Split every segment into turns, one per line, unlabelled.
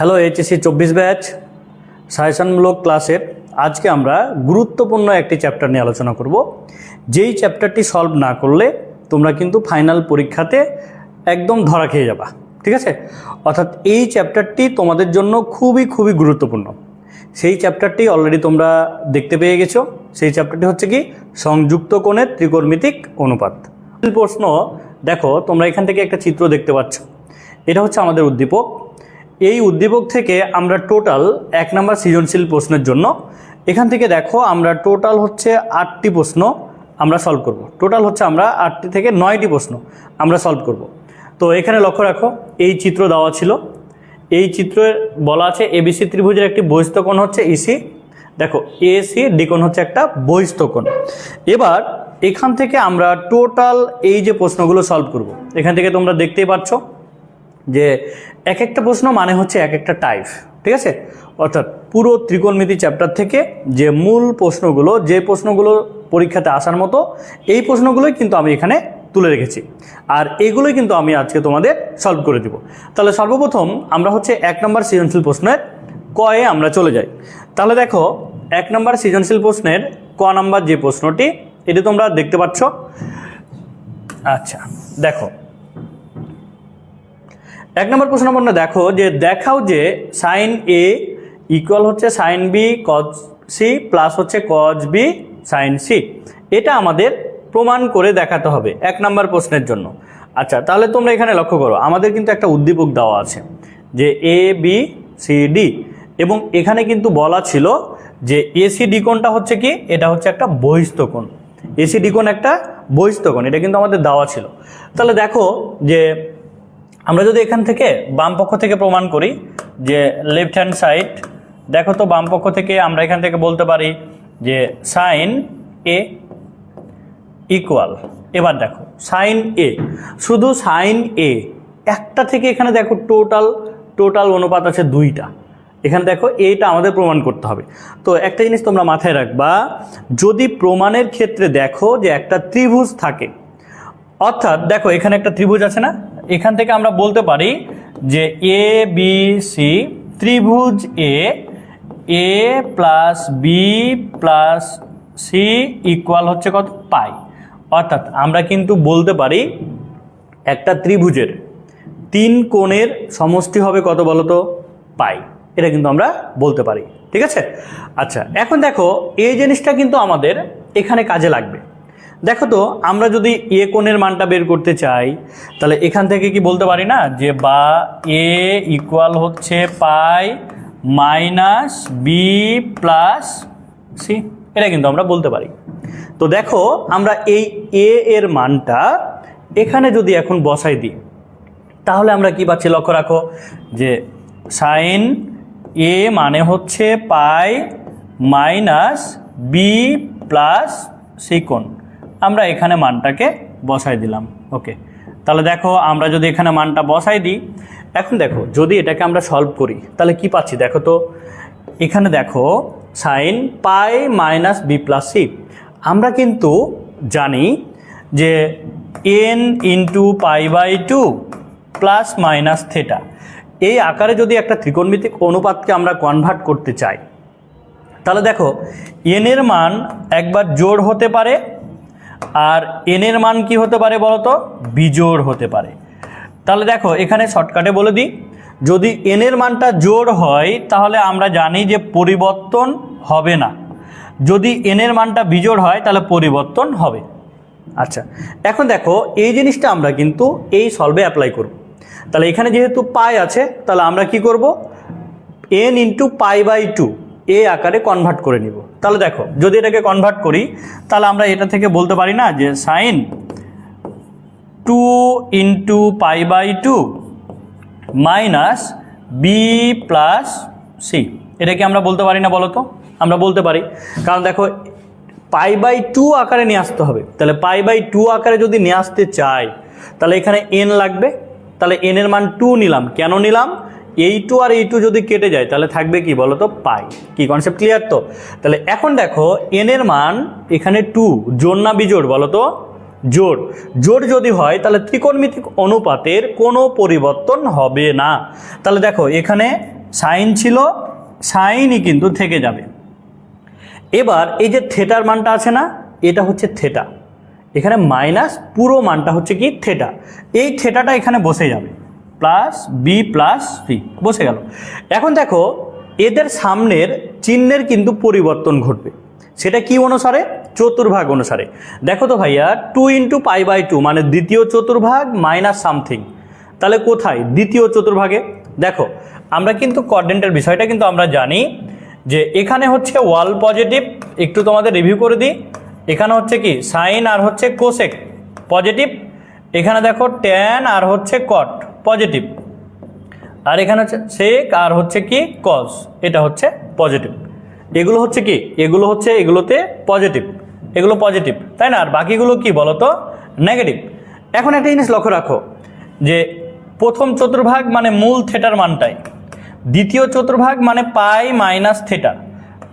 Hello HSC 24 batch সাজেশনমূলক ক্লাসের আজকে আমরা গুরুত্বপূর্ণ একটি চ্যাপ্টার নিয়ে আলোচনা করব। যেই চ্যাপ্টারটি সলভ না করলে তোমরা কিন্তু ফাইনাল পরীক্ষাতে একদম ধরা খেয়ে যাবা, ঠিক আছে? অর্থাৎ এই চ্যাপ্টারটি তোমাদের জন্য খুবই গুরুত্বপূর্ণ। সেই চ্যাপ্টারটি অলরেডি তোমরা দেখতে পেয়ে গেছো। সেই চ্যাপ্টারটি হচ্ছে কি সংযুক্ত কোণের ত্রিকোণমিতিক অনুপাত। প্রশ্ন দেখো, তোমরা এখান থেকে একটা চিত্র দেখতে পাচ্ছ। এটা হচ্ছে আমাদের উদ্দীপক। এই উদ্দীপক থেকে আমরা টোটাল 1 নম্বর সৃজনশীল প্রশ্নের জন্য এখান থেকে দেখো আমরা টোটাল হচ্ছে 8টি প্রশ্ন আমরা সলভ করব। টোটাল হচ্ছে আমরা 8টি থেকে 9টি প্রশ্ন আমরা সলভ করব। তো এখানে লক্ষ্য রাখো, এই চিত্র দেওয়া ছিল। এই চিত্রে বলা আছে এবিসি ত্রিভুজের একটি বহিস্থ কোণ হচ্ছে ইসি। দেখো এসি ডি কোণ হচ্ছে একটা বহিস্থ কোণ। এবার এখান থেকে আমরা টোটাল এই যে প্রশ্নগুলো সলভ করব, এখান থেকে তোমরা দেখতেই পাচ্ছ যে এক একটা প্রশ্ন মানে হচ্ছে এক একটা টাইপ, ঠিক আছে? অর্থাৎ পুরো ত্রিকোণমিতি চ্যাপ্টার থেকে যে মূল প্রশ্নগুলো, যে প্রশ্নগুলো পরীক্ষাতে আসার মতো, এই প্রশ্নগুলোই কিন্তু আমি এখানে তুলে রেখেছি। আর এইগুলোই কিন্তু আমি আজকে তোমাদের সলভ করে দিব। তাহলে সর্বপ্রথম আমরা হচ্ছে 1 নম্বর সৃজনশীল প্রশ্নের কয়ে আমরা চলে যাই। তাহলে দেখো 1 নম্বর সৃজনশীল প্রশ্নের ক নাম্বার যে প্রশ্নটি, এটি তোমরা দেখতে পাচ্ছ। আচ্ছা দেখো 1 নম্বর প্রশ্ন আমরা দেখো যে দেখাও যে সাইন এ ইকুয়াল হচ্ছে sine B cos C plus হচ্ছে কজ বি সাইন সি। এটা আমাদের প্রমাণ করে দেখাতে হবে 1 নম্বর প্রশ্নের জন্য। আচ্ছা তাহলে তোমরা এখানে লক্ষ্য করো, আমাদের কিন্তু একটা উদ্দীপক দেওয়া আছে যে এ বি সি ডি, এবং এখানে কিন্তু বলা ছিল যে এসি ডি কোণটা হচ্ছে কি, এটা হচ্ছে একটা বহিস্থ কোণ। এসি ডি কোণ একটা বহিস্থ কোণ, এটা কিন্তু আমাদের দেওয়া ছিল। তাহলে দেখো যে আমরা যদি এখান থেকে বাম পক্ষ থেকে প্রমাণ করি যে লেফট হ্যান্ড সাইড, দেখো তো বাম পক্ষ থেকে আমরা এখান থেকে বলতে পারি যে সাইন এ ইকুয়াল, এবার দেখো সাইন এ, শুধু সাইন এ একটা থেকে এখানে দেখো টোটাল অনুপাত আছে 2টা। এখানে দেখো এইটা আমাদের প্রমাণ করতে হবে। তো একটা জিনিস তোমরা মাথায় রাখবা, যদি প্রমাণের ক্ষেত্রে দেখো যে একটা ত্রিভুজ থাকে, অর্থাৎ দেখো এখানে একটা ত্রিভুজ আছে না, এখান থেকে আমরা বলতে পারি যে এ বি সি ত্রিভুজ A plus B plus C equal হচ্ছে কত, পাই। অর্থাৎ আমরা কিন্তু বলতে পারি একটা ত্রিভুজের 3 কোণের সমষ্টি হবে কত বলো তো, পাই। এটা কিন্তু আমরা বলতে পারি, ঠিক আছে? আচ্ছা এখন দেখো এই জিনিসটা কিন্তু আমাদের এখানে কাজে লাগবে। দেখো তো আমরা যদি এ কোণের মানটা বের করতে চাই, তাহলে এখান থেকে কি বলতে পারি না যে বা এ ইকুয়াল হচ্ছে পাই মাইনাস বি প্লাস সি, এটা কিন্তু আমরা বলতে পারি। তো দেখো আমরা এই এ এর মানটা এখানে যদি এখন বসাই দিই, তাহলে আমরা কি পাচ্ছি লক্ষ্য রাখো যে সাইন এ মানে হচ্ছে পাই মাইনাস বি প্লাস সি কোণ। আমরা এখানে মানটাকে বসাই দিলাম, ওকে। তাহলে দেখো আমরা যদি এখানে মানটা বসাই দিই, এখন দেখো যদি এটাকে আমরা সলভ করি তাহলে কি পাচ্ছি দেখো তো, এখানে দেখো sine pi minus B plus C. আমরা কিন্তু জানি যে N into pi by 2 plus minus theta, এই আকারে যদি একটা ত্রিকোণমিতিক অনুপাতকে আমরা কনভার্ট করতে চাই, তাহলে দেখো এন এর মান একবার জোড় হতে পারে, আর এন এর মান কি হতে পারে বলতো, বিজোড় হতে পারে। তাহলে দেখো এখানে শর্টকাটে বলে দিই, যদি এন এর মানটা জোড় হয় তাহলে আমরা জানি যে পরিবর্তন হবে না, যদি এন এর মানটা বিজোড় হয় তাহলে পরিবর্তন হবে। আচ্ছা এখন দেখো এই জিনিসটা আমরা কিন্তু এই সলভে অ্যাপ্লাই করব। তাহলে এখানে যেহেতু পাই আছে, তাহলে আমরা কি করব, এন ইন্টু পাই বাই 2 এই আকারে কনভার্ট করে নিব। তাহলে দেখো যদি এটাকে কনভার্ট করি, তাহলে আমরা এটা থেকে বলতে পারি না যে sine 2 into pi by 2 minus B plus C, এটাকে আমরা বলতে পারি না বলো তো? আমরা বলতে পারি, কারণ দেখো পাই বাই 2 আকারে নিয়ে আসতে হবে। তাহলে পাই বাই 2 আকারে যদি নিয়ে আসতে চাই, তাহলে এখানে এন লাগবে। তাহলে এন এর মান 2 নিলাম, কেন নিলাম, এই 2 আর এই 2 যদি কেটে যায় তাহলে থাকবে কি বলো তো, পাই। কি কনসেপ্ট ক্লিয়ার তো? তাহলে এখন দেখো এন এর মান এখানে 2, জোড় না বিজোড় বলো তো, জোড়। জোড় যদি হয় তাহলে ত্রিকোণমিতিক অনুপাতের কোনো পরিবর্তন হবে না। তাহলে দেখো এখানে সাইন ছিল, সাইনই কিন্তু থেকে যাবে। এবার এই যে থেটার মানটা আছে না, এটা হচ্ছে থেটা, এখানে মাইনাস পুরো মানটা হচ্ছে কি থেটা, এই থেটাটা এখানে বসে যাবে, প্লাস বি প্লাস সি বসে গেল। এখন দেখো এদের সামনের চিহ্নের কিন্তু পরিবর্তন ঘটবে, সেটা কি অনুসারে? চতুর্ভাগ অনুসারে। দেখো তো ভাইয়া 2 × π/2 মানে দ্বিতীয় চতুর্ভাগ মাইনাস সামথিং, তাহলে কোথায়? দ্বিতীয় চতুর্ভাগে। দেখো আমরা কিন্তু কোঅর্ডিনেটের বিষয়টা কিন্তু আমরা জানি যে এখানে হচ্ছে ওয়াল পজিটিভ, একটু তোমাদের রিভিউ করে দিই। এখানে হচ্ছে কি সাইন আর হচ্ছে কোসেক পজিটিভ, এখানে দেখো ট্যান আর হচ্ছে কট পজিটিভ, আর এখানে হচ্ছে সেক আর হচ্ছে কি কজ, এটা হচ্ছে পজিটিভ। এগুলো হচ্ছে কি, এগুলো হচ্ছে এগুলোতে পজিটিভ, এগুলো পজিটিভ, তাই না? আর বাকিগুলো কি বলো তো? নেগেটিভ। এখন একটা জিনিস লক্ষ্য রাখো যে প্রথম চতুর্ভাগ মানে মূল থেটার মানটাই, দ্বিতীয় চতুর্ভাগ মানে পাই মাইনাস থেটা,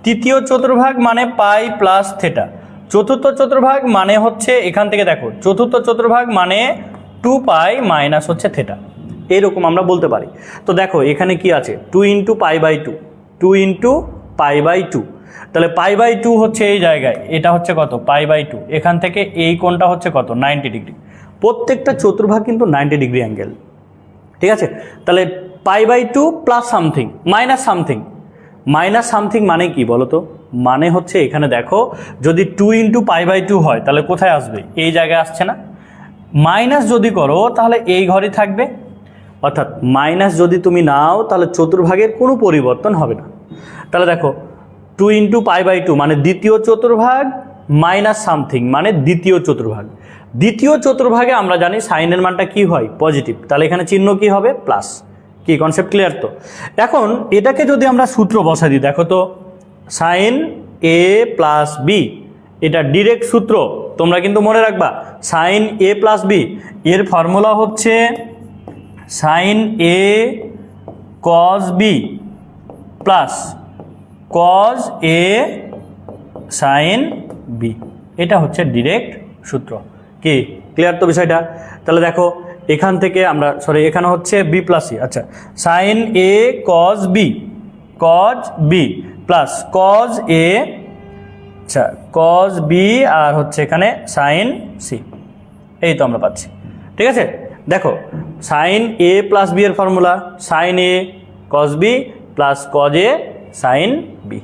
তৃতীয় চতুর্ভাগ মানে পাই প্লাস থেটা, চতুর্থ চতুর্ভাগ মানে হচ্ছে এখান থেকে দেখো চতুর্থ চতুর্ভাগ মানে 2π মাইনাস হচ্ছে থেটা, এরকম আমরা বলতে পারি। তো দেখো এখানে কি আছে? 2 × π/2, 2 × π/2, তাহলে π/2 হচ্ছে এই জায়গায়, এটা হচ্ছে কত? π/2। এখান থেকে এই কোণটা হচ্ছে কত? 90 ডিগ্রি। প্রত্যেকটা চতুর্ভাগ কিন্তু 90 ডিগ্রি অ্যাঙ্গেল, ঠিক আছে? তাহলে π/2 plus something minus something, minus something মানে কি বলো তো? মানে হচ্ছে এখানে দেখো যদি 2 × π/2 হয় তাহলে কোথায় আসবে? এই জায়গায় আসছে না? মাইনাস যদি করো তাহলে এই ঘরে থাকবে, অর্থাৎ মাইনাস যদি তুমি নাও তাহলে চতুর্ভাগের কোনো পরিবর্তন হবে না। তাহলে দেখো 2 × π/2 মানে দ্বিতীয় চতুর্ভাগ মাইনাস সামথিং মানে দ্বিতীয় চতুর্ভাগ। দ্বিতীয় চতুর্ভাগে আমরা জানি সাইনের মানটা কি হয়? পজিটিভ, তাহলে এখানে চিহ্ন কি হবে? প্লাস। কি কনসেপ্ট ক্লিয়ার তো? এখন এটাকে যদি আমরা সূত্র বসাই দিই, দেখো তো সাইন এ প্লাস বি, এটা ডিরেক্ট সূত্র, তোমরা কিন্তু মনে রাখবা সাইন এ প্লাস বি এর ফর্মুলা হচ্ছে sine A cos B plus cos A sine B, এটা হচ্ছে ডিরেক্ট সূত্র। কি ক্লিয়ার তো বিষয়টা? তাহলে দেখো এখান থেকে আমরা এখানে হচ্ছে বি প্লাস সি, আচ্ছা sine A cos B plus cos A, আচ্ছা কজ বি আর হচ্ছে এখানে সাইন সি, এই তো আমরা পাচ্ছি, ঠিক আছে? দেখো সাইন এ প্লাস বি এর formula sine A cos B plus cos A sine B,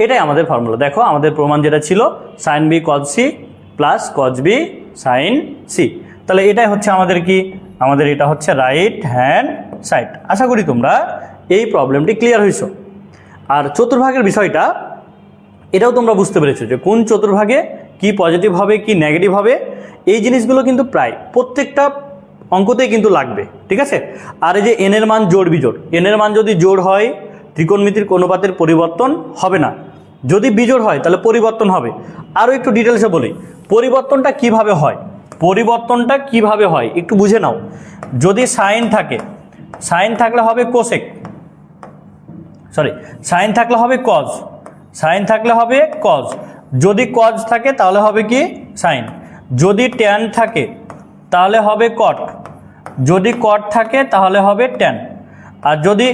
এটাই আমাদের ফর্মুলা। দেখো আমাদের প্রমাণ যেটা ছিল sine B cos C plus cos B sine C, তাহলে এটাই হচ্ছে আমাদের কি, আমাদের এটা হচ্ছে রাইট হ্যান্ড সাইড। আশা করি তোমরা এই প্রবলেমটি ক্লিয়ার হয়েছো। আর চতুর্ভাগের বিষয়টা এটাও তোমরা বুঝতে পেরেছো যে কোন চতুর্ভাগে কি পজিটিভ হবে কি নেগেটিভ হবে, এই জিনিসগুলো কিন্তু প্রায় প্রত্যেকটা অঙ্কতেই কিন্তু লাগবে, ঠিক আছে? আর এই যে এনের মান জোড় বিজোড়, এনের মান যদি জোড় হয় ত্রিকোণমিতির অনুপাতের পরিবর্তন হবে না, যদি বিজোড় হয় তাহলে পরিবর্তন হবে। আরও একটু ডিটেলসে বলি পরিবর্তনটা কিভাবে হয়, পরিবর্তনটা কিভাবে হয় একটু বুঝে নাও। যদি সাইন থাকে, সাইন থাকলে হবে কোসেক, সাইন থাকলে হবে কজ, সাইন থাকলে হবে কজ, যদি কজ থাকে তাহলে হবে কি সাইন, যদি ট্যান থাকে তাহলে হবে কট, যদি কট থাকে তাহলে হবে ট্যান, আর যদি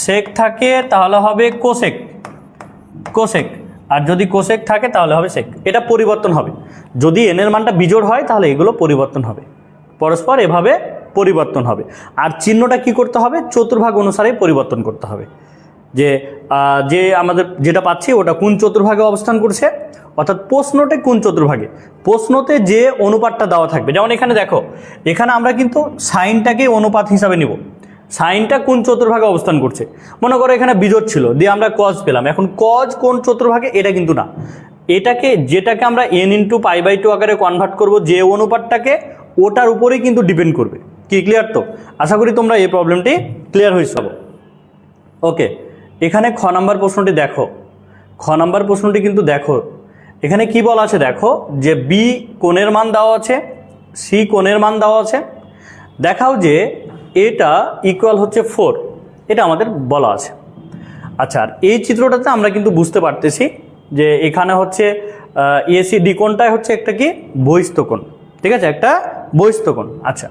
সেক থাকে তাহলে হবে কোসেক, আর যদি কোসেক থাকে তাহলে হবে সেক। এটা পরিবর্তন হবে। যদি এনের মানটা বিজোড় হয় তাহলে এগুলো পরিবর্তন হবে, পরস্পর এভাবে পরিবর্তন হবে। আর চিহ্নটা কি করতে হবে? চতুর্ভাগ অনুসারে পরিবর্তন করতে হবে, যে আমাদের যেটা পাচ্ছি ওটা কোন চতুর্ভাগে অবস্থান করছে, অর্থাৎ প্রশ্নতে কোন চতুর্ভাগে, প্রশ্নতে যে অনুপাতটা দেওয়া থাকবে। যেমন এখানে দেখো, এখানে আমরা কিন্তু সাইনটাকে অনুপাত হিসাবে নিব, সাইনটা কোন চতুর্ভাগে অবস্থান করছে। মনে করো এখানে বিজোড় ছিল দিয়ে আমরা কজ পেলাম, এখন কজ কোন চতুর্ভাগে এটা কিন্তু না, এটাকে যেটাকে আমরা n × π/2 আকারে কনভার্ট করব যে অনুপাতটাকে, ওটার উপরেই কিন্তু ডিপেন্ড করবে। কি ক্লিয়ার তো? আশা করি তোমরা এই প্রবলেমটি ক্লিয়ার হয়েছে। ওকে, এখানে খ নাম্বার প্রশ্নটি দেখো, খ নাম্বার প্রশ্নটি কিন্তু দেখো এখানে কি বলা আছে, দেখো যে বি কোণের মান দেওয়া আছে, সি কোণের মান দেওয়া আছে, দেখাও যে এটা ইকুয়াল হচ্ছে 4, এটা আমাদের বলা আছে। আচ্ছা, আর এই চিত্রটাতে আমরা কিন্তু বুঝতে পারতেছি যে এখানে হচ্ছে এসিডি কোণটাই হচ্ছে একটা কি বহিস্থ কোণ, ঠিক আছে, একটা বহিস্থ কোণ। আচ্ছা,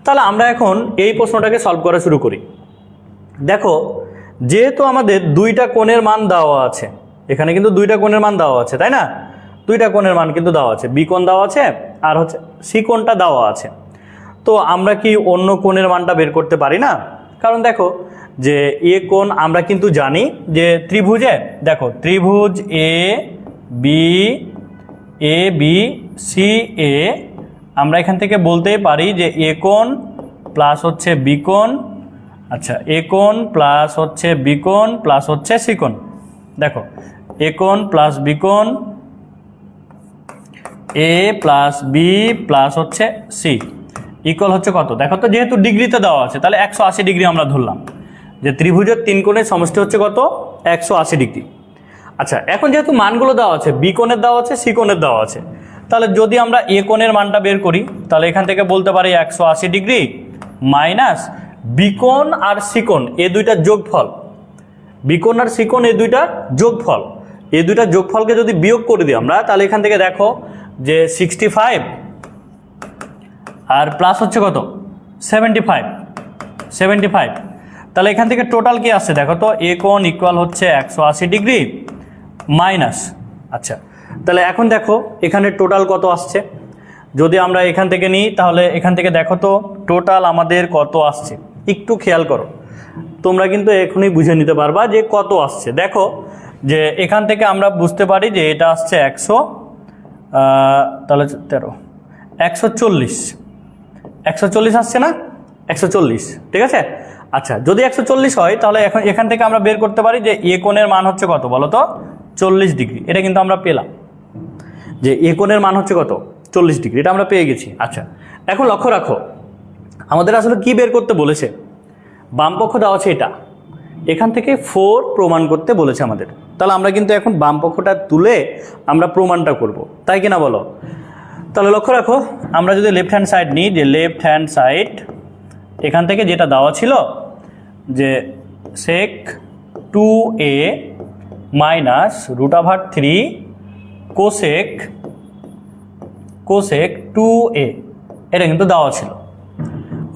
তাহলে আমরা এখন এই প্রশ্নটাকে সলভ করা শুরু করি। দেখো যেহেতু আমাদের দুইটা কোণের মান দেওয়া আছে, এখানে কিন্তু দুইটা কোণের মান দেওয়া আছে, তাই না? দুইটা কোণের মান কিন্তু দেওয়া আছে, বি কোণ দেওয়া আছে আর হচ্ছে সি কোণটা দেওয়া আছে। তো আমরা কি অন্য কোণের মানটা বের করতে পারি না? কারণ দেখো যে এ কোণ আমরা কিন্তু জানি যে ত্রিভুজে, দেখো ত্রিভুজ এ বি সি এ, আমরা এখান থেকে বলতেই পারি যে এ কোণ প্লাস হচ্ছে বি কোণ, আচ্ছা এ কোণ প্লাস হচ্ছে বি কোণ প্লাস হচ্ছে সি কোণ। দেখো এ কোণ প্লাস বি কোণ, এ প্লাস বি প্লাস হচ্ছে সি ইকুয়াল হচ্ছে কত? দেখো তো যেহেতু ডিগ্রিতে দেওয়া আছে তাহলে 180 ডিগ্রি আমরা ধরলাম যে ত্রিভুজের তিন কোণের সমষ্টি হচ্ছে কত? 180 ডিগ্রি। আচ্ছা এখন যেহেতু মানগুলো দেওয়া আছে, বি কোণের দেওয়া আছে, সি কোণের দেওয়া আছে, তাহলে যদি আমরা এ কোণের মানটা বের করি তাহলে এখান থেকে বলতে পারি 180 ডিগ্রি মাইনাস বি কোণ আর সি কোণ এ দুইটার যোগফল, বি কোণ আর সি কোণ এ দুইটার যোগফল, এই দুইটার যোগফলকে যদি বিয়োগ করে দিই আমরা তাহলে এখান থেকে দেখো যে 65 আর প্লাস হচ্ছে কত? 75। তাহলে এখান থেকে টোটাল কি আসছে দেখো তো, এ কোণ ইকুয়াল হচ্ছে 180 ডিগ্রি মাইনাস, আচ্ছা তাহলে এখন দেখো এখানে টোটাল কত আসছে, যদি আমরা এখান থেকে নিই তাহলে এখান থেকে দেখো তো টোটাল আমাদের কত আসছে, একটু খেয়াল করো, তোমরা কিন্তু এখনই বুঝে নিতে পারবা যে কত আসছে। দেখো যে এখান থেকে আমরা বুঝতে পারি যে এটা আসছে 100, তাহলে 140 আসছে না? 140, ঠিক আছে। আচ্ছা যদি 140 হয় তাহলে এখন এখান থেকে আমরা বের করতে পারি যে এ কোণের মান হচ্ছে কত বলো তো? 40 ডিগ্রি। এটা কিন্তু আমরা পেলাম যে এ কোণের মান হচ্ছে কত? 40 ডিগ্রি, এটা আমরা পেয়ে গেছি। আচ্ছা এখন লক্ষ্য রাখো আমাদের আসলে কি বের করতে বলেছে, বাম পক্ষ দেওয়া আছে এটা, এখান থেকে 4 প্রমাণ করতে বলেছে আমাদের, তাহলে আমরা কিন্তু এখন বাম পক্ষটা তুলে আমরা প্রমাণটা করব, তাই কিনা বলো? তাহলে লক্ষ্য রাখো আমরা যদি লেফট হ্যান্ড সাইড নিই, যে লেফট হ্যান্ড সাইড এখান থেকে যেটা দেওয়া ছিল যে sec 2a minus √3 cosec 2a, এটা কিন্তু দেওয়া ছিল।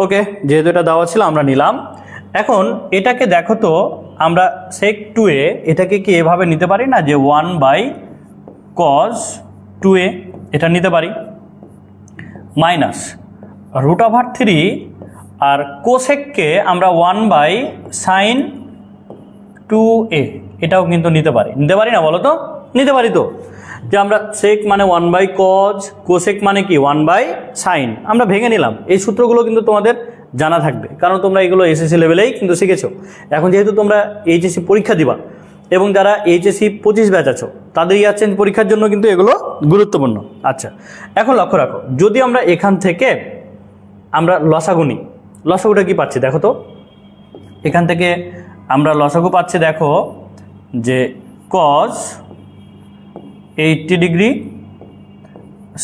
ওকে, যেহেতু এটা দেওয়া ছিল আমরা নিলাম। এখন এটাকে দেখো তো আমরা sec 2a এটাকে কি এভাবে নিতে পারি না যে 1/cos 2a, এটা নিতে পারি, মাইনাস √3 আর কোসেককে আমরা 1/sin 2a, এটাও কিন্তু নিতে পারি না বলো তো? নিতে পারি তো, যে আমরা সেক মানে 1/cos, কোসেক মানে কি 1/sin, আমরা ভেঙে নিলাম। এই সূত্রগুলো কিন্তু তোমাদের জানা থাকবে কারণ তোমরা এগুলো এসএসসি লেভেলেই কিন্তু শিখেছো। এখন যেহেতু তোমরা এইচএসসি পরীক্ষা দিবা এবং যারা এইচএসসি 25 ব্যাচ আছো তাদের ইয়ার চেঞ্জ পরীক্ষার জন্য কিন্তু এগুলো গুরুত্বপূর্ণ। আচ্ছা এখন লক্ষ্য রাখো যদি আমরা এখান থেকে আমরা লসাগু নিই, লসাগুটা কি পাচ্ছি দেখো তো, এখান থেকে আমরা লসাগু পাচ্ছি দেখো যে cos 80 ডিগ্রি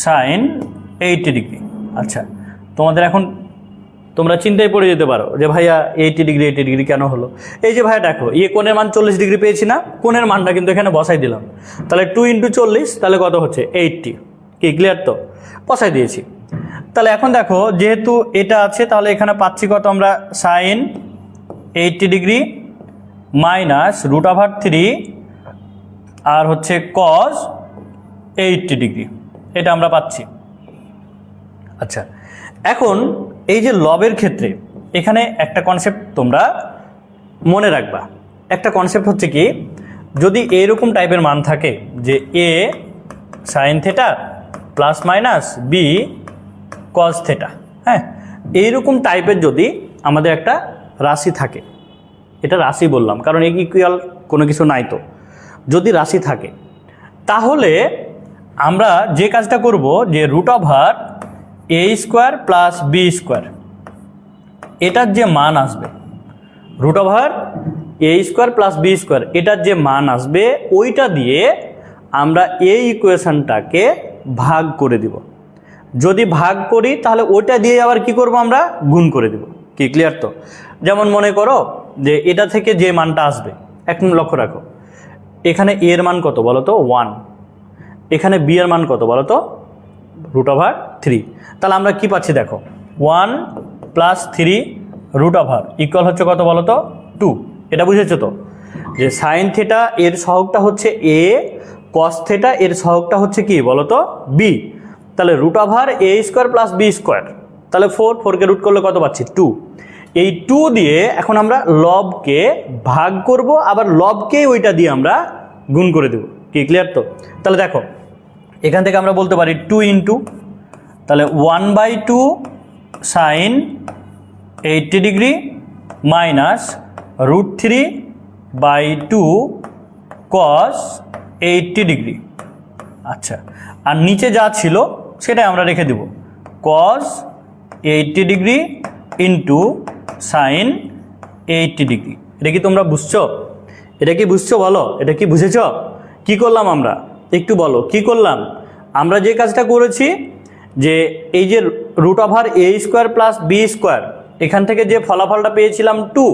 sin 80 ডিগ্রি। আচ্ছা তোমাদের এখন তোমরা চিন্তায় পড়ে যেতে পারো যে ভাইয়া 80 ডিগ্রি কেন হলো? এই যে ভাইয়া দেখো এ কোণের মান 40 ডিগ্রি পেয়েছি না, কোণের মানটা কিন্তু এখানে বসাই দিলাম, তাহলে 2 × 40 তাহলে কত হচ্ছে 80, কি ক্লিয়ার তো? বসাই দিয়েছি। তাহলে এখন দেখো যেহেতু এটা আছে তাহলে এখানে পাচ্ছি কত আমরা sin 80 ডিগ্রি মাইনাস √3 আর হচ্ছে cos 80 ডিগ্রি, এটা আমরা পাচ্ছি। আচ্ছা এখন এই যে লবের ক্ষেত্রে এখানে একটা কনসেপ্ট তোমরা মনে রাখবা, একটা কনসেপ্ট হচ্ছে কি, যদি এরকম টাইপের মান থাকে যে a sin θ plus minus b cos θ, হ্যাঁ এইরকম টাইপের যদি আমাদের একটা রাশি থাকে, এটা রাশি বললাম কারণ ইকুয়াল কোনো কিছু নাই তো, যদি রাশি থাকে তাহলে আমরা যে কাজটা করব যে √a² প্লাস b², এটার যে মান আসবে √a² প্লাস b², এটার যে মান আসবে ওইটা দিয়ে আমরা এই ইকুয়েশনটাকে ভাগ করে দিব। যদি ভাগ করি তাহলে ওইটা দিয়ে আবার কি করব আমরা গুণ করে দিব, কি ক্লিয়ার তো? যেমন মনে করো যে এটা থেকে যে মানটা আসবে, এখন লক্ষ্য রাখো এখানে a এর মান কত বলো তো 1, এখানে b এর মান কত বলো তো √3, তাহলে আমরা কি পাচ্ছি দেখো 1 + 3 √, ইকুয়াল হচ্ছে কত বলো তো 2, এটা বুঝেছো তো, যে সাইন থিটা এর সহগটা হচ্ছে এ, কস থিটা এর সহগটা হচ্ছে কি বলো তো বি। তাহলে root over a square plus B square, তাহলে 4কে রুট করলে কত পাচ্ছি 2। এই 2 দিয়ে এখন আমরা লবকে ভাগ করব, আবার লবকেই ওইটা দিয়ে আমরা গুণ করে দেব। কি ক্লিয়ার তো? তাহলে দেখো এখান থেকে আমরা বলতে পারি 2 ইন্টু, তাহলে 1/2 সাইন 80 ডিগ্রি মাইনাস √3/2 কস 80 ডিগ্রি। আচ্ছা, আর নিচে যা ছিল সেটাই আমরা রেখে দেব, কস 80 ডিগ্রি ইন্টু সাইন 80 ডিগ্রি। এটা কি তোমরা বুঝছো? এটা কি বুঝছো বলো? এটা কি বুঝেছ? কি করলাম আমরা একটু বলো, কি করলাম আমরা? যে কাজটা করেছি যে এই যে root over a square plus B square, এখান থেকে যে ফলাফলটা পেয়েছিলাম 2,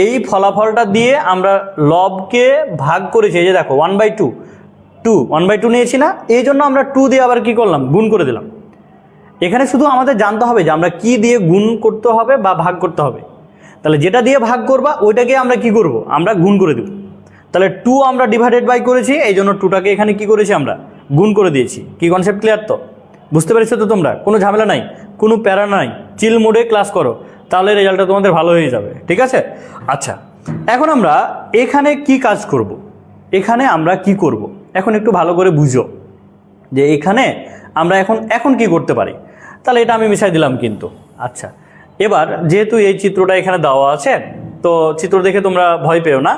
এই ফলাফলটা দিয়ে আমরা লবকে ভাগ করেছি। এই যে দেখো 1/2 নিয়েছি না, এই জন্য আমরা 2 দিয়ে আবার কি করলাম গুণ করে দিলাম। এখানে শুধু আমাদের জানতে হবে যে আমরা কি দিয়ে গুণ করতে হবে বা ভাগ করতে হবে। তাহলে যেটা দিয়ে ভাগ করবা ওইটাকে আমরা কি করব, আমরা গুণ করে দেব। তাহলে 2 আমরা ডিভাইডেড বাই করেছি, এই জন্য 2টাকে এখানে কি করেছি আমরা গুণ করে দিয়েছি। কি কনসেপ্ট ক্লিয়ার তো? বুঝতে পেরেছো তো তোমরা? কোনো ঝামেলা নাই, কোনো প্যারা নাই, চিল মোডে ক্লাস করো, তাহলে রেজাল্টটা তোমাদের ভালো হয়ে যাবে। ঠিক আছে? আচ্ছা, এখন আমরা এখানে কি কাজ করব, এখানে আমরা কি করব এখন একটু ভালো করে বুঝো যে এখানে আমরা এখন কি করতে পারি। তাহলে এটা আমি মিশাই দিলাম কিন্তু। আচ্ছা, এবার যেহেতু এই চিত্রটা এখানে দেওয়া আছে, তো চিত্র দেখে তোমরা ভয় পেও না,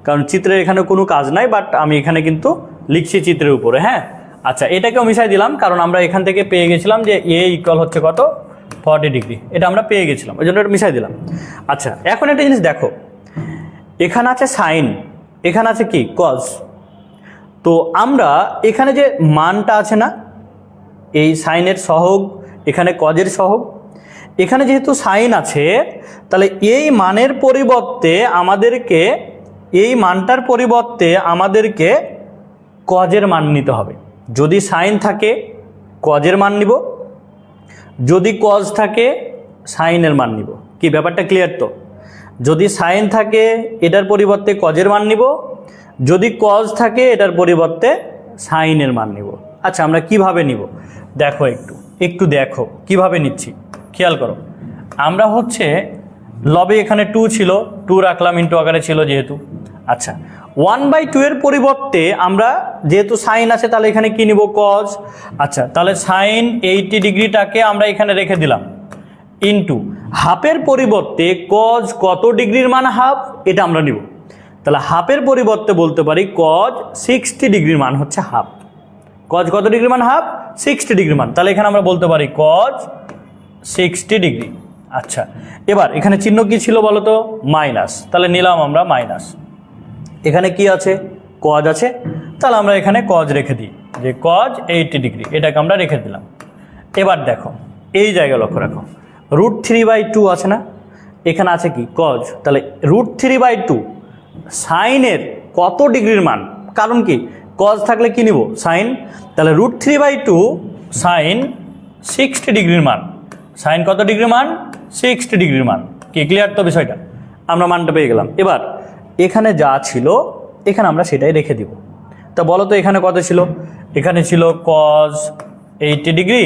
কারণ চিত্রের এখানে কোনো কাজ নাই, বাট আমি এখানে কিন্তু লিখছি চিত্রের উপরে। হ্যাঁ, আচ্ছা, এটাকেও মিশাই দিলাম, কারণ আমরা এখান থেকে পেয়ে গেছিলাম যে এ ইকুয়াল হচ্ছে কত 40 ডিগ্রি, এটা আমরা পেয়ে গেছিলাম, ওই জন্য এটা মিশাই দিলাম। আচ্ছা, এখন একটা জিনিস দেখো, এখানে আছে সাইন, এখানে আছে কি কজ। তো আমরা এখানে যে মানটা আছে না, এই সাইনের সহগ, এখানে কজের সহগ, এখানে যেহেতু সাইন আছে, তাহলে এই মানের পরিবর্তে আমাদেরকে, এই মানটার পরিবর্তে আমাদেরকে কজের মান নিতে হবে। যদি সাইন থাকে কজের মান নিব, যদি কজ থাকে সাইনের মান নিব। কি ব্যাপারটা ক্লিয়ার তো? যদি সাইন থাকে এটার পরিবর্তে কজের মান নিব, যদি কজ থাকে এটার পরিবর্তে সাইনের মান নিব। আচ্ছা, আমরা কিভাবে নিব দেখো, একটু দেখো কিভাবে নিচ্ছি, খেয়াল করো। আমরা হচ্ছে লবে এখানে 2 ছিল, 2 রাখলাম, ইন্টু আকারে ছিল যেহেতু। আচ্ছা, 1/2 এর পরিবর্তে আমরা যেহেতু সাইন আছে, তাহলে এখানে কি নিব কজ। আচ্ছা, তাহলে সাইন 80 ডিগ্রিটাকে আমরা এখানে রেখে দিলাম, ইন্টু হাফের পরিবর্তে কজ কত ডিগ্রির মান হাফ, এটা আমরা নিব। তাহলে হাফের পরিবর্তে বলতে পারি কজ 60 ডিগ্রির মান হচ্ছে হাফ। কজ কত ডিগ্রির মান হাফ, 60 ডিগ্রির মান। তাহলে এখানে আমরা বলতে পারি কজ 60 ডিগ্রি। আচ্ছা, এবার এখানে চিহ্ন কি ছিল বলো তো, মাইনাস, তাহলে নিলাম আমরা মাইনাস। এখানে কি আছে, কজ আছে, তাহলে আমরা এখানে কজ রেখে দিই, যে কজ 80 ডিগ্রি, এটাকে আমরা রেখে দিলাম। এবার দেখো এই জায়গায় লক্ষ্য রাখো, √3/2 আছে না, এখানে আছে কি কজ, তাহলে √3/2 সাইনের কত ডিগ্রির মান, কারণ কি কজ থাকলে কি নিব সাইন, তাহলে √3/2 সাইন 60 ডিগ্রির মান। সাইন কত ডিগ্রির মান, 60 ডিগ্রির মান। কি ক্লিয়ার তো বিষয়টা? আমরা মানটা পেয়ে গেলাম। এবার এখানে যা ছিল এখানে আমরা সেটাই রেখে দিব। তা বলো তো এখানে কত ছিল, এখানে ছিল cos 80 degree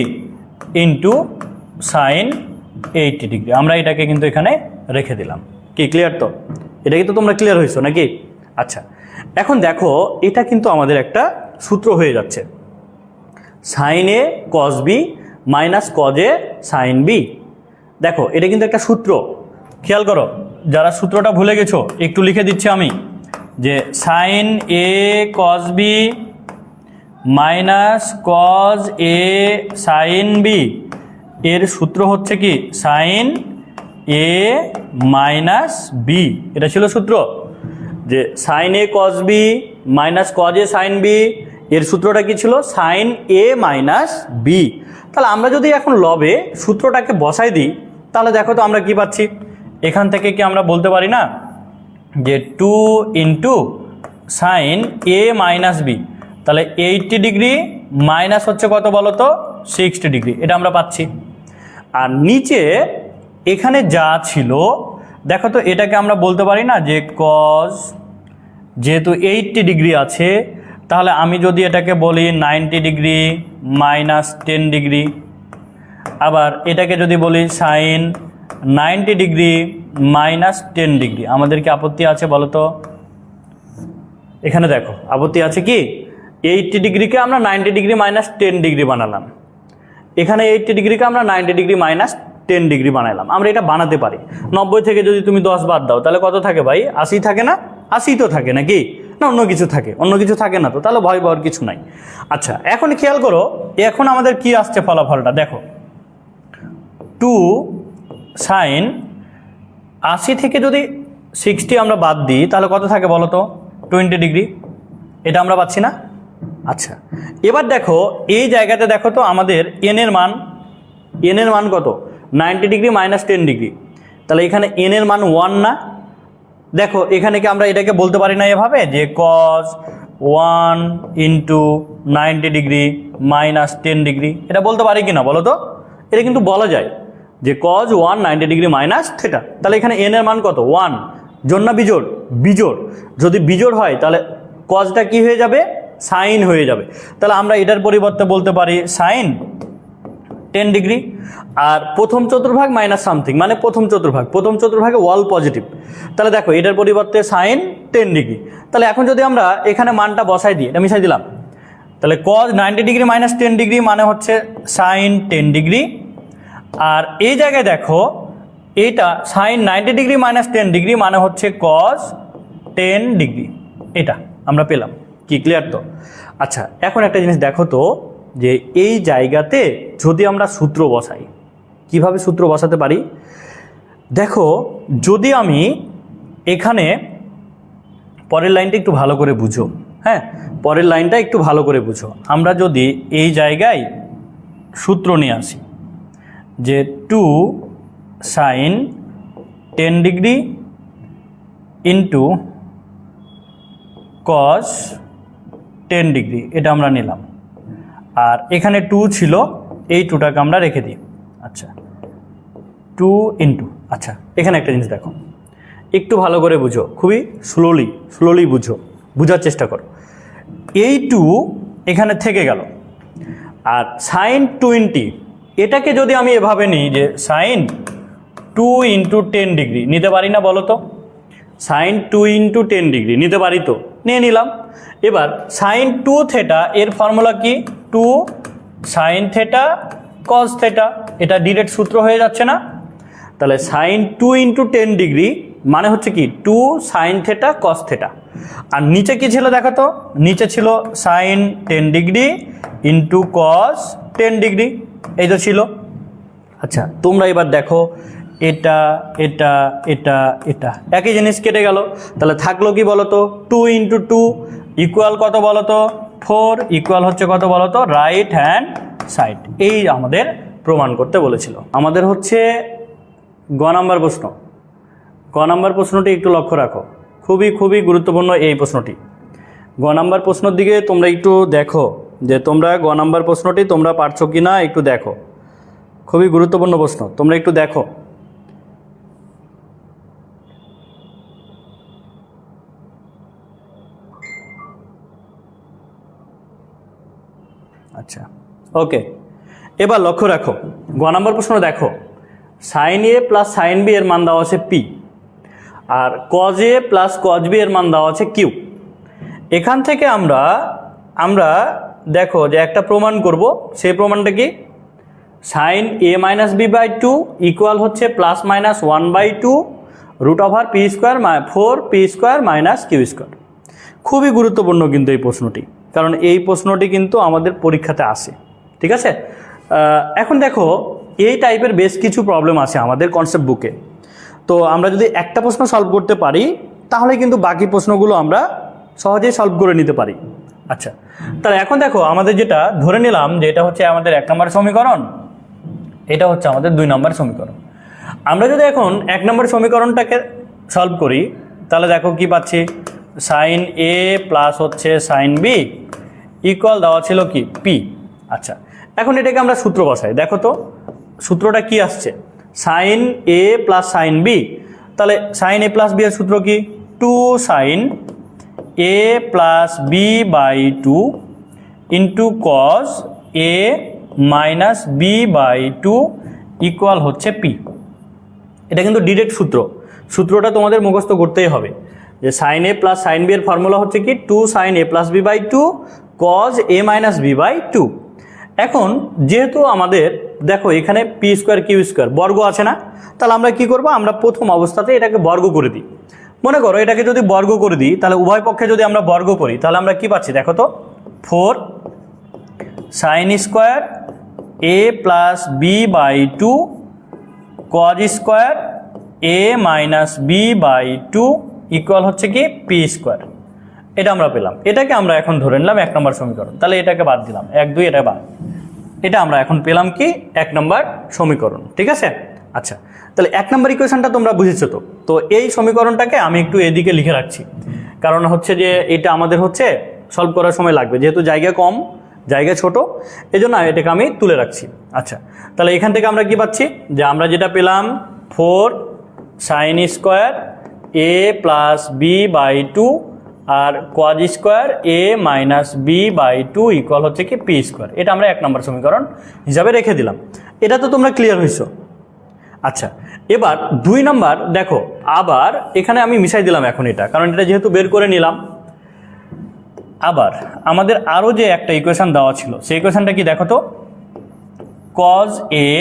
into sine 80 degree, আমরা এটাকে কিন্তু এখানে রেখে দিলাম। কি ক্লিয়ার তো? এটা কিন্তু তোমরা ক্লিয়ার হয়েছো নাকি? আচ্ছা, এখন দেখো এটা কিন্তু আমাদের একটা সূত্র হয়ে যাচ্ছে, sine A cos B minus cos A sine B. দেখো এটা কিন্তু একটা সূত্র, খেয়াল করো, যারা সূত্রটা ভুলে গেছো একটু লিখে দিচ্ছি আমি, যে sine A cos B minus cos A sine B এর সূত্র হচ্ছে কি সাইন এ মাইনাস বি। এটা ছিল সূত্র, যে sine A cos B minus cos A sine B, এর সূত্রটা কি ছিল সাইন এ মাইনাস বি। তাহলে আমরা যদি এখন লবে সূত্রটাকে বসাই দিই, তাহলে দেখো তো আমরা কি পাচ্ছি, এখান থেকে কি আমরা বলতে পারি না যে 2 into sine A minus B, তাহলে 80 ডিগ্রি মাইনাস হচ্ছে কত বলো তো 60 ডিগ্রি, এটা আমরা পাচ্ছি। আর নিচে এখানে যা ছিল দেখো তো এটাকে আমরা বলতে পারি না যে কজ, যেহেতু 80 ডিগ্রি আছে তাহলে আমি যদি এটাকে বলি 90 ডিগ্রি মাইনাস 10 ডিগ্রি, আবার এটাকে যদি বলি সাইন 90 ডিগ্রি মাইনাস 10 ডিগ্রি, আমাদের কি আপত্তি আছে বলো তো? এখানে দেখো আপত্তি আছে কি? 80 ডিগ্রিকে আমরা 90 ডিগ্রি মাইনাস 10 ডিগ্রি বানালাম, এখানে 80 ডিগ্রিকে আমরা 90 ডিগ্রি মাইনাস 10 ডিগ্রি বানালাম। আমরা এটা বানাতে পারি। 90 থেকে যদি তুমি 10 বাদ দাও তাহলে কত থাকে ভাই? 80 থাকে না? 80 তো থাকে নাকি? না অন্য কিছু থাকে? অন্য কিছু থাকে না তো, তাহলে ভয় পাওয়ার কিছু নাই। আচ্ছা এখন খেয়াল করো, এখন আমাদের কি আসছে ফলাফলটা দেখো, 2 সাইন 80 থেকে যদি 60 আমরা বাদ দিই তাহলে কত থাকে বলো তো? 20 ডিগ্রি। এটা আমরা পাচ্ছি না? আচ্ছা এবার দেখো এই জায়গাতে দেখো তো আমাদের এন এর মান কত? 90 ডিগ্রি মাইনাস 10 ডিগ্রি, তাহলে এখানে এন এর মান 1 না? দেখো এখানে কি আমরা এটাকে বলতে পারি না এভাবে যে cos 1 into 90 degree minus 10 degree? এটা বলতে পারি কি না বলো তো? এটা কিন্তু বলা যায় যে cos 1 90 ডিগ্রি মাইনাস থিটা। তাহলে এখানে এন এর মান কত? 1। জোড় না বিজোড়? বিজোড়। যদি বিজোড় হয় তাহলে কজটা কি হয়ে যাবে? সাইন হয়ে যাবে। তাহলে আমরা এটার পরিবর্তে বলতে পারি সাইন 10 ডিগ্রি। আর প্রথম চতুর্ভাগ মাইনাস সামথিং মানে প্রথম চতুর্ভাগে ওয়াল পজিটিভ, তাহলে দেখো এটার পরিবর্তে সাইন 10 ডিগ্রি। তাহলে এখন যদি আমরা এখানে মানটা বসাই দিই, এটা মিশাই দিলাম, তাহলে cos 90 ডিগ্রি মাইনাস 10 ডিগ্রি মানে হচ্ছে সাইন 10 ডিগ্রি। আর এই জায়গায় দেখো এইটা সাইন 90 ডিগ্রি মাইনাস 10 ডিগ্রি মানে হচ্ছে cos 10 ডিগ্রি। এটা আমরা পেলাম। কি ক্লিয়ার তো? আচ্ছা এখন একটা জিনিস দেখো তো, যে এই জায়গাতে যদি আমরা সূত্র বসাই, কিভাবে সূত্র বসাতে পারি দেখো, যদি আমি এখানে পরের লাইনটা একটু ভালো করে বুঝো, হ্যাঁ পরের লাইনটা একটু ভালো করে বুঝো। আমরা যদি এই জায়গায় সূত্র নিয়ে আসি যে 2 sine 10 degree into cos 10 degree, এটা আমরা নিলাম। আর এখানে 2 ছিল, এই 2টাকে আমরা রেখে দিই। আচ্ছা 2 ইন্টু, আচ্ছা এখানে একটা জিনিস দেখো, একটু ভালো করে বুঝো, খুবই স্লোলি বুঝো, বুঝার চেষ্টা করো। এই 2 এখানে থেকে গেল, আর সাইন 20 এটাকে যদি আমি এভাবে নিই যে সাইন 2 ইন্টু 10 ডিগ্রি নিতে পারি না বলো তো? সাইন 2 ইন্টু 10 ডিগ্রি নিতে পারি তো, নিয়ে নিলাম। এবার সাইন 2 থেটা এর ফর্মুলা কি? 2 সাইন থেটা কস থেটা, এটা ডিরেক্ট সূত্র হয়ে যাচ্ছে না? তাহলে সাইন 2 ইন্টু 10 ডিগ্রি মানে হচ্ছে কি 2 সাইন থেটা কস থেটা। আর নিচে কি ছিল দেখো তো? নিচে ছিল sine 10 degree into cos 10 degree, এই তো ছিল। আচ্ছা তোমরা এবার দেখো এটা এটা এটা এটা একই জিনিস কেটে গেল, তাহলে থাকলো কি বলো তো? 2 ইন্টু 2 ইকুয়াল কত বলো তো? 4 ইকুয়াল হচ্ছে কত বলো তো? Right hand side. এই আমাদের প্রমাণ করতে বলেছিল। আমাদের হচ্ছে গ নাম্বার প্রশ্ন। গ নাম্বার প্রশ্নটি একটু লক্ষ্য রাখো, খুবই গুরুত্বপূর্ণ এই প্রশ্নটি। গ নাম্বার প্রশ্নের দিকে তোমরা একটু দেখো যে তোমরা গ নাম্বার প্রশ্নটি তোমরা পারছো কি না, একটু দেখো। খুবই গুরুত্বপূর্ণ প্রশ্ন, তোমরা একটু দেখো। আচ্ছা ওকে, এবার লক্ষ্য রাখো গ নাম্বার প্রশ্ন দেখো, sine A plus sine B এর মান দেওয়া আছে পি, আর cos A plus cos B এর মান দেওয়া আছে কিউ। এখান থেকে আমরা দেখো যে একটা প্রমাণ করব, সেই প্রমাণটা কি? Sine A minus B by 2 equal হচ্ছে plus minus 1/2 root over P square 4 P square minus Q square. খুবই গুরুত্বপূর্ণ কিন্তু এই প্রশ্নটি, কারণ এই প্রশ্নটি কিন্তু আমাদের পরীক্ষাতে আসে। ঠিক আছে, এখন দেখো এই টাইপের বেশ কিছু প্রবলেম আছে আমাদের কনসেপ্ট বুকে। তো আমরা যদি একটা প্রশ্ন সলভ করতে পারি তাহলে কিন্তু বাকি প্রশ্নগুলো আমরা সহজেই সলভ করে নিতে পারি। আচ্ছা তাহলে এখন দেখো আমাদের যেটা ধরে নিলাম যে এটা হচ্ছে আমাদের 1 নম্বর সমীকরণ, এটা হচ্ছে আমাদের 2 নম্বর সমীকরণ। আমরা যদি এখন 1 নম্বর সমীকরণটাকে সলভ করি তাহলে দেখো কি পাচ্ছি? সাইন এ প্লাস হচ্ছে সাইন বি ইকুয়াল দেওয়া ছিল কি পি। আচ্ছা এখন এটাকে আমরা সূত্র বসাই, দেখো তো সূত্রটা কি আসছে? Sine A plus sine B তাহলে সাইন এ প্লাস বি এর সূত্র কি, two sine A plus B by two into cos A minus B by two equal হচ্ছে পি। এটা কিন্তু ডিরেক্ট সূত্রটা তোমাদের মুখস্থ করতেই হবে যে sine A plus sine B এর ফর্মুলা হচ্ছে কি two sine A plus B by two cos A minus B by two. এখন যেহেতু আমাদের দেখো এখানে পি স্কোয়ার কিউ স্কোয়ার বর্গ আছে না, তাহলে আমরা কি করব, আমরা প্রথম অবস্থাতে এটাকে বর্গ করে দিই। মনে করো এটাকে যদি বর্গ করে দিই তাহলে উভয় পক্ষে যদি আমরা বর্গ করি তাহলে আমরা কি পাচ্ছি দেখো তো, 4 sine square A plus B by two cos square A minus B by two equal হচ্ছে কি পি স্কোয়ার। এটা আমরা পেলাম। এটাকে আমরা এখন ধরে নিলাম 1 নম্বর সমীকরণ। তাহলে এটাকে বাদ দিলাম, 1 2 এটা বাদ। এটা আমরা এখন পেলাম কি 1 নম্বর সমীকরণ। ঠিক আছে, আচ্ছা তাহলে 1 নম্বর ইকুয়েশনটা তোমরা বুঝেছো তো। তো এই সমীকরণটাকে আমি একটু এদিকে লিখে রাখছি, কারণ হচ্ছে যে এটা আমাদের হচ্ছে সলভ করার সময় লাগবে, যেহেতু জায়গা কম, জায়গা ছোট, এই জন্য এটাকে আমি তুলে রাখছি। আচ্ছা তাহলে এখান থেকে আমরা কি পাচ্ছি, যে আমরা যেটা পেলাম 4 sine square A plus B by two আর cos square A minus B by two equal হচ্ছে কি পি স্কোয়ার। এটা আমরা 1 নম্বর সমীকরণ হিসাবে রেখে দিলাম। এটা তো তোমরা ক্লিয়ার হয়েছো। আচ্ছা এবার 2 নম্বর দেখো, আবার এখানে আমি মিশাই দিলাম এখন এটা, কারণ এটা যেহেতু বের করে নিলাম। আবার আমাদের আরও যে একটা ইকুয়েশন দেওয়া ছিল সেই ইকুয়েশনটা কি দেখো তো, কজ এ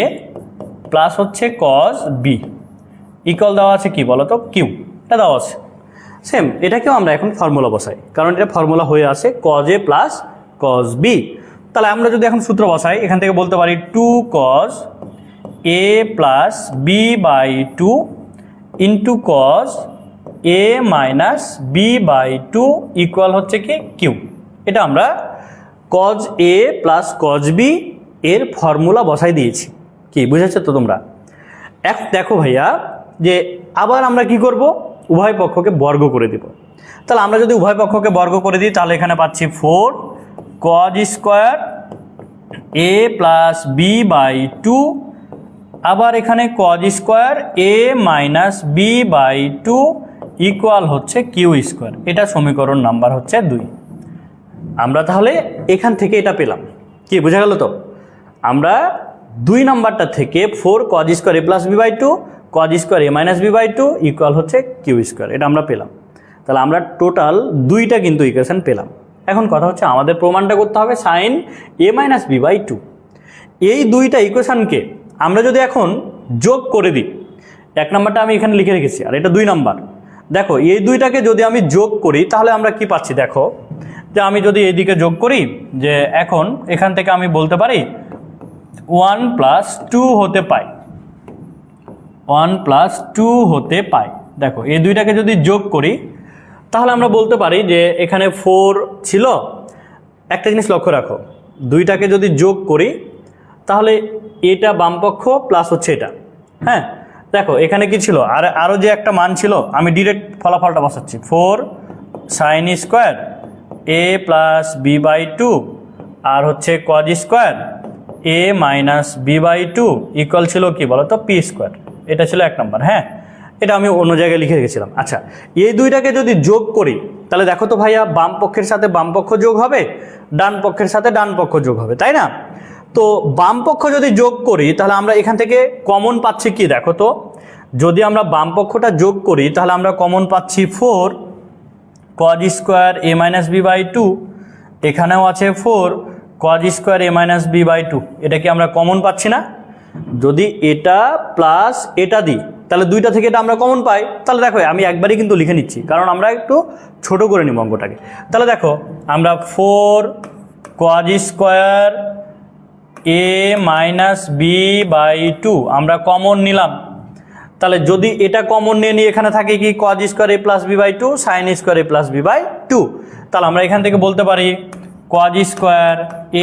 প্লাস হচ্ছে কজ বি ইকুয়াল দেওয়া আছে কি বলো তো, কিউ। এটা দেওয়া আছে সেম, এটাকেও আমরা এখন ফর্মুলা বসাই, কারণ এটা ফর্মুলা হয়ে আছে cos A plus cos B. তাহলে আমরা যদি এখন সূত্র বসাই, এখান থেকে বলতে পারি two cos A plus B by two into cos A minus B by two equal হচ্ছে কি কিউ। এটা আমরা cos A plus cos B এর ফর্মুলা বসাই দিয়েছি। কি বুঝেছো তো তোমরা? এখন দেখো ভাইয়া যে আবার আমরা কি করব, উভয় পক্ষকে বর্গ করে দিব। তাহলে আমরা যদি উভয় পক্ষকে বর্গ করে দিই তাহলে এখানে পাচ্ছি 4 cos square A plus B by two, আবার এখানে cos square A minus B by two equal হচ্ছে কিউ স্কোয়ার। এটা সমীকরণ নাম্বার হচ্ছে 2। আমরা তাহলে এখান থেকে এটা পেলাম। কি বোঝা গেল তো? আমরা 2 নাম্বারটা থেকে 4 cos square A plus B by two cos square A minus B by two equal হচ্ছে কিউ স্কোয়ার। এটা আমরা পেলাম। তাহলে আমরা টোটাল 2টা কিন্তু ইকুয়েশন পেলাম। এখন কথা হচ্ছে আমাদের প্রমাণটা করতে হবে sine A minus B by two. এই 2টা ইকুয়েশনকে আমরা যদি এখন যোগ করে দিই, 1 নাম্বারটা আমি এখানে লিখে রেখেছি আর এটা 2 নাম্বার। দেখো এই 2টাকে যদি আমি যোগ করি তাহলে আমরা কি পাচ্ছি দেখো, যে আমি যদি এইদিকে যোগ করি, যে এখন এখান থেকে আমি বলতে পারি 1 প্লাস 2 হতে পাই, 1 প্লাস 2 হতে পাই। দেখো এই 2টাকে যদি যোগ করি তাহলে আমরা বলতে পারি যে এখানে 4 ছিল। একটা জিনিস লক্ষ্য রাখো, 2টাকে যদি যোগ করি তাহলে এটা বামপক্ষ প্লাস হচ্ছে এটা। হ্যাঁ দেখো এখানে কি ছিল, আরও যে একটা মান ছিল, আমি ডিরেক্ট ফলাফলটা বসাচ্ছি 4 sine square A plus B by two আর হচ্ছে cos square A minus B by two equal ছিল কি বলো তো পি স্কোয়ার। এটা ছিল 1 নম্বর। হ্যাঁ এটা আমি অন্য জায়গায় লিখে রেখেছিলাম। আচ্ছা এই 2টাকে যদি যোগ করি তাহলে দেখো তো ভাইয়া, বাম পক্ষের সাথে বাম পক্ষ যোগ হবে, ডান পক্ষের সাথে ডান পক্ষ যোগ হবে, তাই না? তো বাম পক্ষ যদি যোগ করি তাহলে আমরা এখান থেকে কমন পাচ্ছি কি দেখো তো, যদি আমরা বাম পক্ষটা যোগ করি তাহলে আমরা কমন পাচ্ছি 4 cos square A minus B by two, এখানেও আছে 4 cos square A minus B by two. এটা কি আমরা কমন পাচ্ছি না? যদি এটা প্লাস এটা দিই তাহলে 2টা থেকে এটা আমরা কমন পাই। তাহলে দেখো আমি একবারই কিন্তু লিখে নিচ্ছি, কারণ আমরা একটু ছোট করে নিব অঙ্কটাকে। তাহলে দেখো আমরা 4 cos square A minus B by two আমরা কমন নিলাম। তাহলে যদি এটা কমন নিয়ে এখানে থাকে কি cos square A plus B by two sine square A plus B by two, তাহলে আমরা এখান থেকে বলতে পারি cos square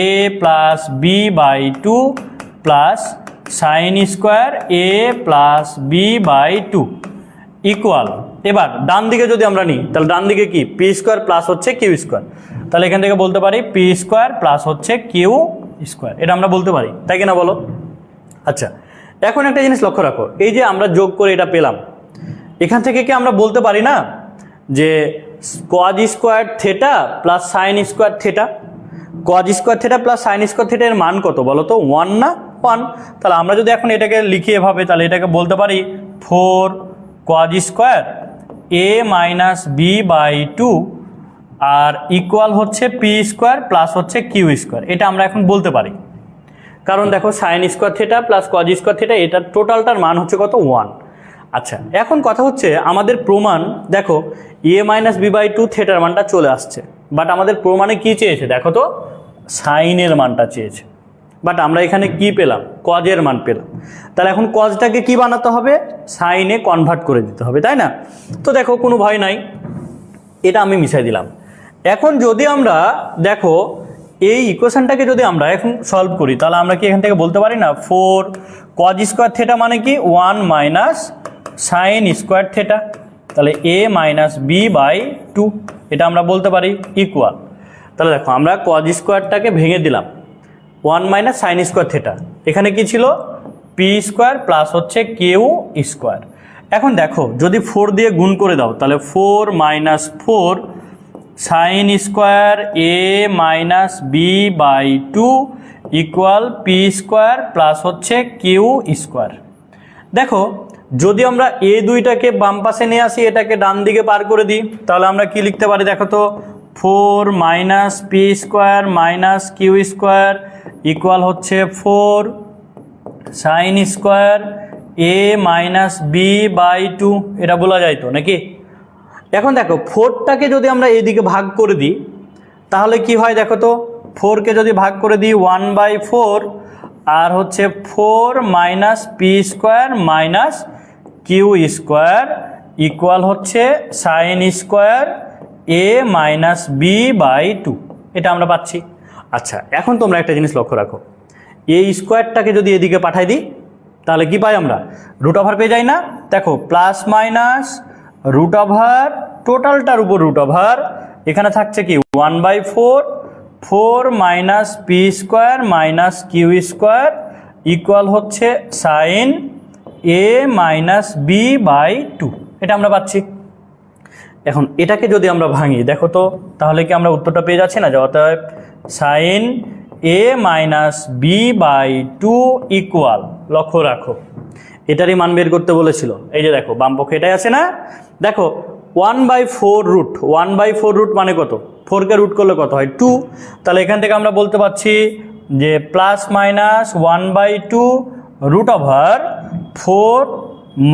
A plus B by two plus sine square A plus B by two equal. এবার ডান দিকে যদি আমরা নিই তাহলে ডান দিকে কি পি স্কোয়ার প্লাস হচ্ছে কিউ স্কোয়ার। তাহলে এখান থেকে বলতে পারি পি স্কোয়ার প্লাস হচ্ছে কিউ স্কোয়ার। এটা আমরা বলতে পারি, তাই কিনা বলো? আচ্ছা এখন একটা জিনিস লক্ষ্য রাখো, এই যে আমরা যোগ করে এটা পেলাম, এখান থেকে কি আমরা বলতে পারি না যে cause square theta plus sine square theta, cause square theta plus sine square theta এর মান কত বলো তো? 1 না? 1। তাহলে আমরা যদি এখন এটাকে লিখি এভাবে, তাহলে এটাকে বলতে পারি 4 cos square a minus B by 2 আর ইকুয়াল হচ্ছে পি স্কোয়ার প্লাস হচ্ছে কিউ স্কোয়ার। এটা আমরা এখন বলতে পারি, কারণ দেখো sine square theta plus cos square theta এটার টোটালটার মান হচ্ছে কত? 1। আচ্ছা, এখন কথা হচ্ছে আমাদের প্রমাণ দেখো এ মাইনাস বি বাই 2 থেটার মানটা চলে আসছে, বাট আমাদের প্রমাণে কি চেয়েছে দেখো তো? সাইনের মানটা চেয়েছে, বাট আমরা এখানে কি পেলাম? কজের মান পেলাম। তাহলে এখন কজটাকে কি বানাতে হবে? সাইনে কনভার্ট করে দিতে হবে, তাই না? তো দেখো কোনো ভয় নাই, এটা আমি মিশাই দিলাম। এখন যদি আমরা দেখো এই ইকুয়েশনটাকে যদি আমরা এখন সলভ করি, তাহলে আমরা কি এখান থেকে বলতে পারি না 4 কজ স্কোয়ার থেটা মানে কি 1 মাইনাস সাইন স্কোয়ার থেটা, তাহলে a মাইনাস বি বাই 2 এটা আমরা বলতে পারি ইকুয়াল। তাহলে দেখো আমরা কজ স্কোয়ারটাকে ভেঙে দিলাম, 1 মাইনাস সাইন স্কোয়ার থেটা, এখানে কি ছিল? পি স্কোয়ার প্লাস হচ্ছে কিউ স্কোয়ার। এখন দেখো যদি 4 দিয়ে গুণ করে দাও, তাহলে 4 minus 4 sine square A minus B by 2 equal P square plus হচ্ছে কিউ স্কোয়ার। দেখো যদি আমরা এ দুইটাকে বাম পাশে নিয়ে আসি, এটাকে ডান দিকে পার করে দিই, তাহলে আমরা কি লিখতে পারি দেখো তো? 4 minus P square minus Q square equal হচ্ছে 4 sine square A minus B by 2। এটা বলা যায় তো নাকি? এখন দেখো 4টাকে যদি আমরা এইদিকে ভাগ করে দিই, তাহলে কি হয় দেখো তো? 4কে যদি ভাগ করে দিই 1/4 আর হচ্ছে 4 minus P square minus Q square equal হচ্ছে sine square A minus B by 2। এটা আমরা পাচ্ছি। আচ্ছা, এখন তোমরা একটা জিনিস লক্ষ্য রাখো, এই স্কোয়ারটাকে যদি এদিকে পাঠাই দিই, তাহলে কি পাই আমরা? রুট ওভার পেয়ে যাই না? দেখো প্লাস মাইনাস রুট ওভার, টোটালটার উপর রুট ওভার, এখানে থাকছে কি 1/4 4 minus P square minus Q square equal হচ্ছে sine A minus B by 2। এটা আমরা পাচ্ছি। এখন এটাকে যদি আমরা ভাঙি দেখো তো, তাহলে কি আমরা উত্তরটা পেয়ে যাচ্ছি না? যে অতএব sine A minus B by 2 equal, লক্ষ্য রাখো এটারই মান বের করতে বলেছিল। এই যে দেখো বাম পক্ষে এটাই আছে না? দেখো 1/4 রুট, 1/4 রুট মানে কত? 4কে রুট করলে কত হয়? 2। তাহলে এখান থেকে আমরা বলতে পারছি যে plus minus 1/2 root over 4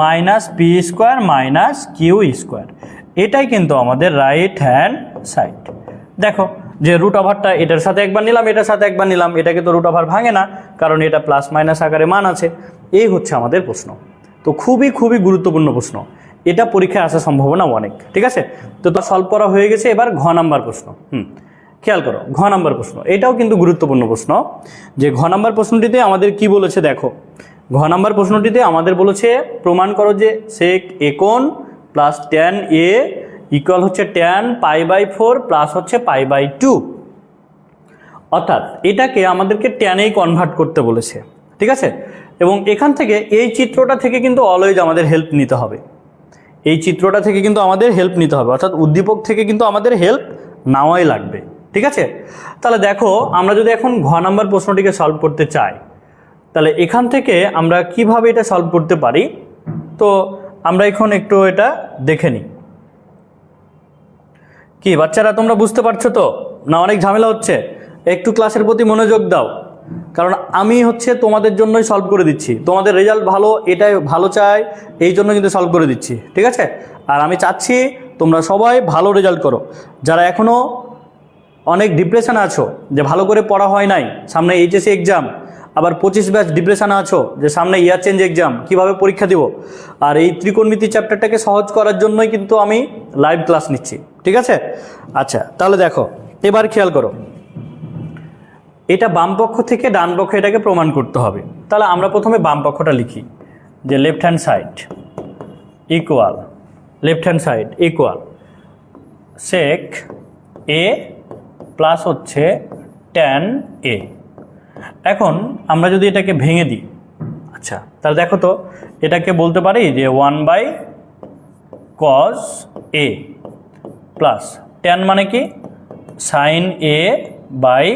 minus P square minus Q square. এটাই কিন্তু আমাদের রাইট হ্যান্ড সাইড। দেখো যে রুট ওভারটা এটার সাথে একবার নিলাম, এটার সাথে একবার নিলাম, এটাকে তো রুট ওভার ভাঙে না, কারণ এটা প্লাস মাইনাস আকারে মান আছে। এই হচ্ছে আমাদের প্রশ্ন। তো খুবই খুবই গুরুত্বপূর্ণ প্রশ্ন, এটা পরীক্ষায় আসার সম্ভাবনা অনেক। ঠিক আছে, তো তা সলভ করা হয়ে গেছে। এবার ঘ নাম্বার প্রশ্ন। খেয়াল করো, ঘ নাম্বার প্রশ্ন এটাও কিন্তু গুরুত্বপূর্ণ প্রশ্ন। যে ঘ নাম্বার প্রশ্নটিতে আমাদের কি বলেছে দেখো, ঘ নাম্বার প্রশ্নটিতে আমাদের বলেছে প্রমাণ করো যে সেক এ কোণ প্লাস ট্যান এ ইকুয়াল হচ্ছে ট্যান π/4 প্লাস হচ্ছে π/2। অর্থাৎ এটাকে আমাদেরকে ট্যানেই কনভার্ট করতে বলেছে। ঠিক আছে, এবং এখান থেকে এই চিত্রটা থেকে কিন্তু অলওয়েজ আমাদের হেল্প নিতে হবে। এই চিত্রটা থেকে কিন্তু আমাদের হেল্প নিতে হবে, অর্থাৎ উদ্দীপক থেকে কিন্তু আমাদের হেল্প নেওয়াই লাগবে। ঠিক আছে, তাহলে দেখো আমরা যদি এখন ঘ নাম্বার প্রশ্নটিকে সলভ করতে চাই, তাহলে এখান থেকে আমরা কিভাবে এটা সলভ করতে পারি, তো আমরা এখন একটু এটা দেখে নিই। কি বাচ্চারা তোমরা বুঝতে পারছো তো না? অনেক ঝামেলা হচ্ছে? একটু ক্লাসের প্রতি মনোযোগ দাও, কারণ আমি হচ্ছে তোমাদের জন্যই সলভ করে দিচ্ছি। তোমাদের রেজাল্ট ভালো, এটাই ভালো চাই, এই জন্য কিন্তু সলভ করে দিচ্ছি। ঠিক আছে, আর আমি চাচ্ছি তোমরা সবাই ভালো রেজাল্ট করো। যারা এখনও অনেক ডিপ্রেশনে আছো যে ভালো করে পড়া হয় নাই, সামনে এইচএসসি এক্সাম, আবার 25 ব্যাচ ডিপ্রেশনে আছো যে সামনে ইয়ার চেঞ্জ এক্সাম, কীভাবে পরীক্ষা দিব, আর এই ত্রিকোণমিতি চ্যাপ্টারটাকে সহজ করার জন্যই কিন্তু আমি লাইভ ক্লাস নিচ্ছি। ঠিক আছে, আচ্ছা তাহলে দেখো এবার খেয়াল করো, এটা বাম পক্ষ থেকে ডান পক্ষে এটাকে প্রমাণ করতে হবে। তাহলে আমরা প্রথমে বাম পক্ষটা লিখি, যে left hand side equal, left hand side equal sec A plus হচ্ছে ট্যান এ। এখন আমরা যদি এটাকে ভেঙে দিই, আচ্ছা তাহলে দেখো তো এটাকে বলতে পারি যে 1/, কজ এ প্লাস ট্যান মানে কি sine A by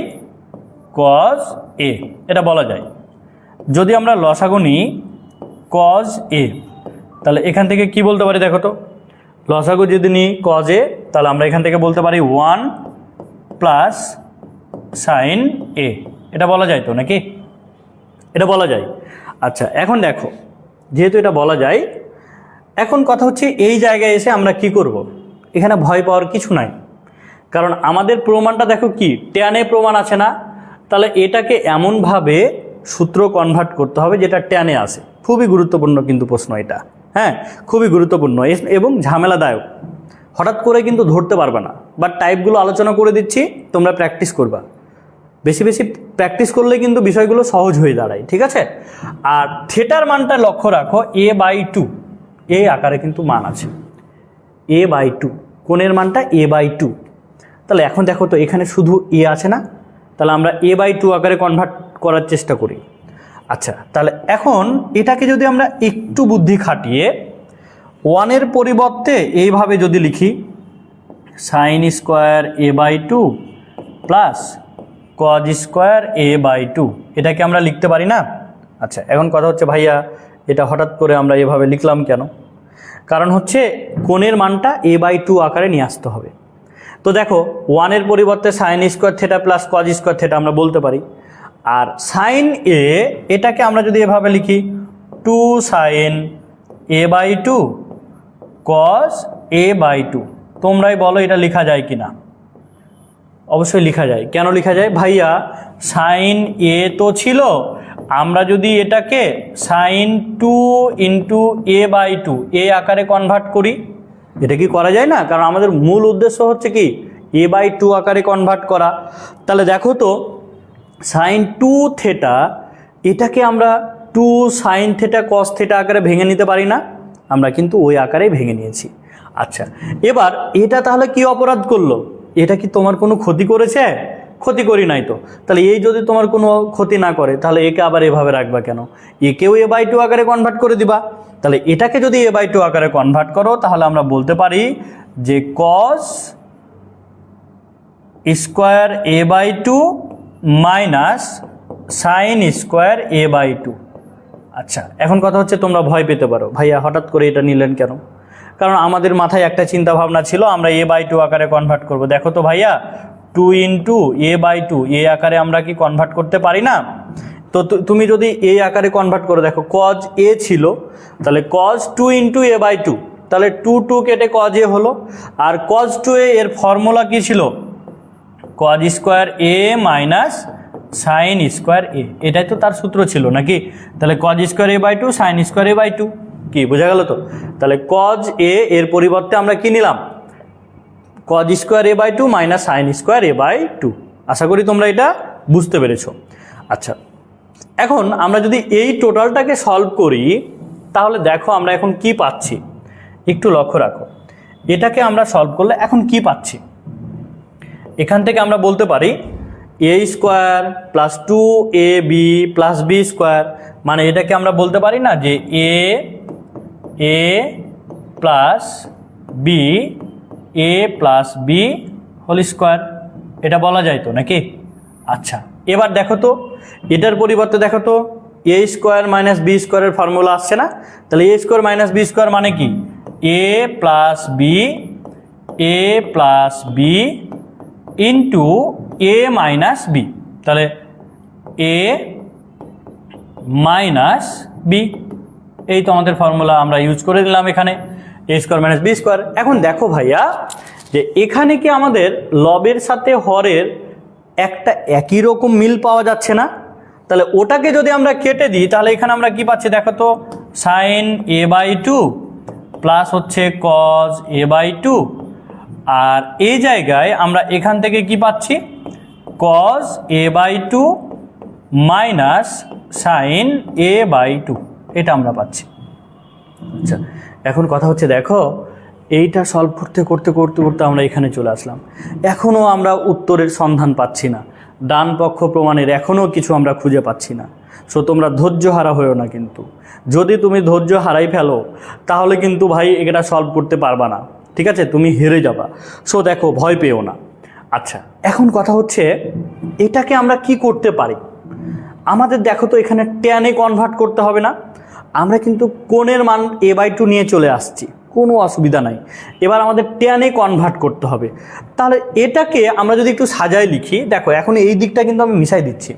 cos A, এটা বলা যায়। যদি আমরা লসাগু নিই কজ এ, তাহলে এখান থেকে কি বলতে পারি দেখো তো, লসাগু যদি নিই কজ এ, তাহলে আমরা এখান থেকে বলতে পারি 1 প্লাস সাইন এ, এটা বলা যায় তো নাকি, এটা বলা যায়। আচ্ছা এখন দেখো, যেহেতু এটা বলা যায়, এখন কথা হচ্ছে এই জায়গায় এসে আমরা কি করব, এখানে ভয় পাওয়ার কিছু নাই, কারণ আমাদের প্রমাণটা দেখো কি ট্যানে প্রমাণ আছে না, তাহলে এটাকে এমনভাবে সূত্র কনভার্ট করতে হবে যেটা ট্যানে আসে। খুবই গুরুত্বপূর্ণ কিন্তু প্রশ্ন এটা, হ্যাঁ খুবই গুরুত্বপূর্ণ এবং ঝামেলাদায়ক, হঠাৎ করে কিন্তু ধরতে পারবে না, বাট টাইপগুলো আলোচনা করে দিচ্ছি, তোমরা প্র্যাকটিস করবা, বেশি বেশি প্র্যাকটিস করলে কিন্তু বিষয়গুলো সহজ হয়ে দাঁড়ায়, ঠিক আছে। আর থিটার মানটা লক্ষ্য রাখো a/2, এই আকারে কিন্তু মান আছে a/2, কোণের মানটা a/2। তাহলে এখন দেখো তো এখানে শুধু এ আছে না, তাহলে আমরা a/2 আকারে কনভার্ট করার চেষ্টা করি। আচ্ছা তাহলে এখন এটাকে যদি আমরা একটু বুদ্ধি খাটিয়ে 1-এর পরিবর্তে এইভাবে যদি লিখি sine square a/2 plus cos square a/2, এটাকে আমরা লিখতে পারি না। আচ্ছা এখন কথা হচ্ছে ভাইয়া এটা হঠাৎ করে আমরা এভাবে লিখলাম কেন, কারণ হচ্ছে কোণের মানটা a/2 আকারে নিয়ে আসতে হবে। তো দেখো 1-এর পরিবর্তে sign square theta plus cos square theta আমরা বলতে পারি, আর সাইন এ এটাকে আমরা যদি এভাবে লিখি 2 সাইন a/2 কজ a/2, তোমরাই বলো এটা লেখা যায় কি না। অবশ্যই লেখা যায়। কেন লেখা যায় ভাইয়া, সাইন এ তো ছিল, আমরা যদি এটাকে সাইন 2 ইন্টু a/2 এ আকারে কনভার্ট করি, এটা কি করা যায় না, কারণ আমাদের মূল উদ্দেশ্য হচ্ছে কি a/2 আকারে কনভার্ট করা। তাহলে দেখো তো সাইন 2 থেটা এটাকে আমরা 2 সাইন থেটা কস থেটা আকারে ভেঙে নিতে পারি না, আমরা কিন্তু ওই আকারেই ভেঙে নিয়েছি। আচ্ছা এবার এটা তাহলে কি অপরাধ করলো, এটা কি তোমার কোনো ক্ষতি করেছে, ক্ষতি করি নাই তো, তাহলে এই যদি তোমার কোনো ক্ষতি না করে তাহলে একে আবার এভাবে রাখবা কেন, একেও a/2 আকারে কনভার্ট করে দিবা। তাহলে এটাকে যদি a/2 আকারে কনভার্ট করো তাহলে আমরা বলতে পারি যে cos square a/2 minus sine square a/2। আচ্ছা এখন কথা হচ্ছে তোমরা ভয় পেতে পারো, ভাইয়া হঠাৎ করে এটা নিলেন কেন, কারণ আমাদের মাথায় একটা চিন্তা ভাবনা ছিল আমরা a/2 আকারে কনভার্ট করব। দেখো তো ভাইয়া 2 ইন্টু a/2 এ আকারে আমরা কি কনভার্ট করতে পারি না, তো তুমি যদি এই আকারে কনভার্ট করো, দেখো কজ এ ছিল, তাহলে কজ 2 ইন্টু a/2, তাহলে 2 কেটে কজ এ হলো, আর কজ 2a এর ফর্মুলা কি ছিল cause square A minus sign square এ, এটাই তো তার সূত্র ছিল নাকি। তাহলে cos square a/2 sine square a/2, কি বোঝা গেল তো। তাহলে কজ এ এর পরিবর্তে আমরা কি নিলাম cos square a/2 minus sine square a/2। আশা করি তোমরা এটা বুঝতে পেরেছো। আচ্ছা এখন আমরা যদি এই টোটালটাকে সলভ করি তাহলে দেখো আমরা এখন কি পাচ্ছি, একটু লক্ষ্য রাখো, এটাকে আমরা সলভ করলে এখন কি পাচ্ছি, এখান থেকে আমরা বলতে পারি a square plus 2ab plus b square, মানে এটাকে আমরা বলতে পারি না যে a plus b a plus b whole square, এটা বলা যায় তো নাকি। আচ্ছা এবার দেখো তো এটার পরিবর্তে দেখো তো a স্কোয়ার মাইনাস b স্কোয়ারের ফর্মুলা আসছে না, তাহলে a square minus b square মানে কি a plus b into a minus b, তাহলে a মাইনাস b, এই তো আমাদের ফর্মুলা আমরা ইউজ করে দিলাম এখানে a square minus b square. এখন দেখো ভাইয়া যে এখানে কি আমাদের লবের সাথে হরের একটা একই রকম মিল পাওয়া যাচ্ছে না, তাহলে ওটাকে যদি আমরা কেটে দিই তাহলে এখানে আমরা কি পাচ্ছি দেখো তো সাইন a/2 প্লাস হচ্ছে কজ a/2, আর এই জায়গায় আমরা এখান থেকে কি পাচ্ছি cause a/2 minus sine a/2, এটা আমরা পাচ্ছি। আচ্ছা এখন কথা হচ্ছে দেখো এইটা সলভ করতে আমরা এখানে চলে আসলাম, এখনও আমরা উত্তরের সন্ধান পাচ্ছি না, ডান পক্ষ প্রমাণের এখনও কিছু আমরা খুঁজে পাচ্ছি না। সো তোমরা ধৈর্য হারা হয়েও না, কিন্তু যদি তুমি ধৈর্য হারাই ফেলো তাহলে কিন্তু ভাই এটা সলভ করতে পারবা না, ঠিক আছে, তুমি হেরে যাবা। সো দেখো, ভয় পেও না। আচ্ছা, এখন কথা হচ্ছে এটাকে আমরা কি করতে পারি। আমাদের দেখো তো এখানে tan এ কনভার্ট করতে হবে না, আমরা কিন্তু কোণের মান a/2 নিয়ে চলে আসছি, কোনো অসুবিধা নাই। এবার আমাদের tan এ কনভার্ট করতে হবে। তাহলে এটাকে আমরা যদি একটু সাজায় লিখি, দেখো এখন এই দিকটা কিন্তু আমি মিশাই দিচ্ছি,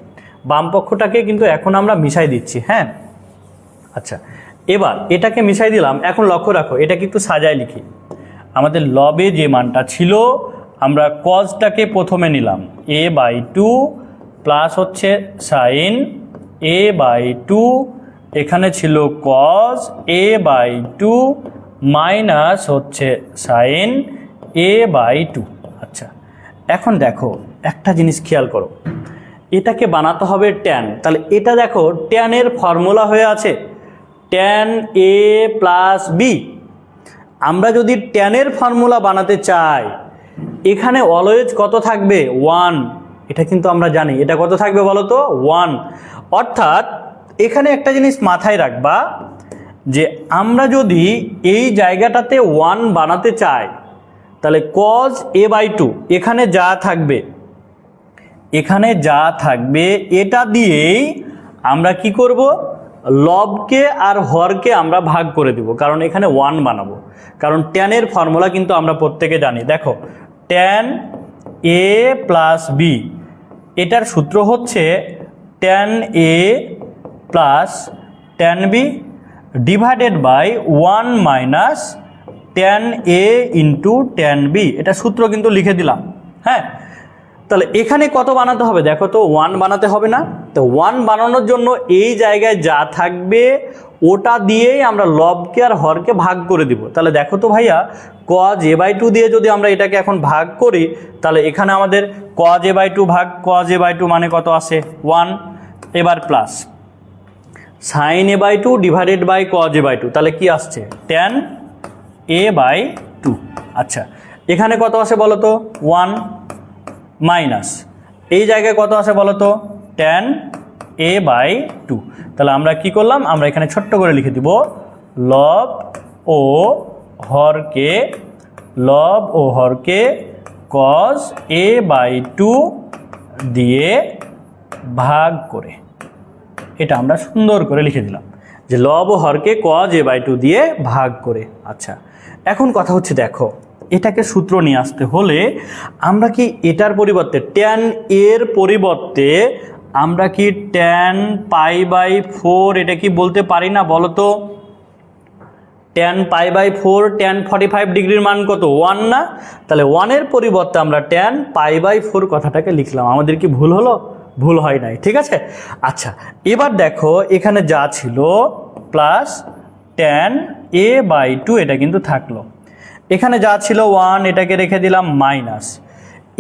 বাম পক্ষটাকে কিন্তু এখন আমরা মিশাই দিচ্ছি। হ্যাঁ, আচ্ছা, এবার এটাকে মিশাই দিলাম। এখন লক্ষ্য রাখো, এটাকে একটু সাজায় লিখি। আমাদের লবে যে মানটা ছিল, আমরা কজটাকে প্রথমে নিলাম a/2 প্লাস হচ্ছে সাইন a/2, এখানে ছিল কজ a/2 মাইনাস হচ্ছে সাইন a/2। আচ্ছা, এখন দেখো একটা জিনিস খেয়াল করো, এটাকে বানাতে হবে tan। তাহলে এটা দেখো tan এর ফর্মুলা হয়ে আছে tan a প্লাস বি। আমরা যদি tan এর ফর্মুলা বানাতে চাই, এখানে অলওয়েজ কত থাকবে? 1। এটা কিন্তু আমরা জানি, এটা কত থাকবে বলো তো? 1। অর্থাৎ এখানে একটা জিনিস মাথায় রাখবা, যে আমরা যদি এই জায়গাটাতে 1 বানাতে চাই, তাহলে cos a/2 এখানে যা থাকবে, এটা দিয়েই আমরা কি করব? লবকে আর হরকে আমরা ভাগ করে দিব, কারণ এখানে 1 বানাবো। কারণ tan এর ফর্মুলা কিন্তু আমরা প্রত্যেকে জানি। দেখো tan a প্লাস বি, এটার সূত্র হচ্ছে tan a plus tan b divided by 1 minus tan a into tan b। এটা সূত্র কিন্তু লিখে দিলাম। হ্যাঁ, তাহলে এখানে কত বানাতে হবে? দেখো তো 1 বানাতে হবে না? তো 1 বানানোর জন্য এই জায়গায় যা থাকবে ওটা দিয়েই আমরা লবকে আর হরকে ভাগ করে দিব। তাহলে দেখো তো ভাইয়া, cos a/2 দিয়ে যদি আমরা এটাকে এখন ভাগ করি, তাহলে এখানে আমাদের cos a/2 ভাগ cos a/2 মানে কত আসে? 1। এবার plus sin a/2 divided by cos a/2, তাহলে কি আসছে? tan a/2। আচ্ছা, এখানে কত আসে বলো তো? 1 মাইনাস এই জায়গায় কত আসে বলো তো? tan a/2। তাহলে আমরা কি করলাম? আমরা এখানে ছোট্ট করে লিখে দিব লব ও হরকে cos a/2 দিয়ে ভাগ করে, এটা আমরা সুন্দর করে লিখে দিলাম যে লব ও হরকে cos a/2 দিয়ে ভাগ করে। আচ্ছা, এখন কথা হচ্ছে দেখো, এটাকে সূত্র নিয়ে আসতে হলে আমরা কি এটার পরিবর্তে tan এর পরিবর্তে আমরা কি tan π/4 এটা কি বলতে পারি না বলো তো? tan π/4 tan 45 ডিগ্রির মান কত? 1 না? তাহলে 1 এর পরিবর্তে আমরা tan π/4 কথাটাকে লিখলাম। আমাদের কি ভুল হলো? ভুল হয় নাই, ঠিক আছে। আচ্ছা, এবার দেখো এখানে যা ছিল প্লাস tan a/2 এটা কিন্তু থাকলো, এখানে যা ছিল 1 এটাকে রেখে দিলাম মাইনাস।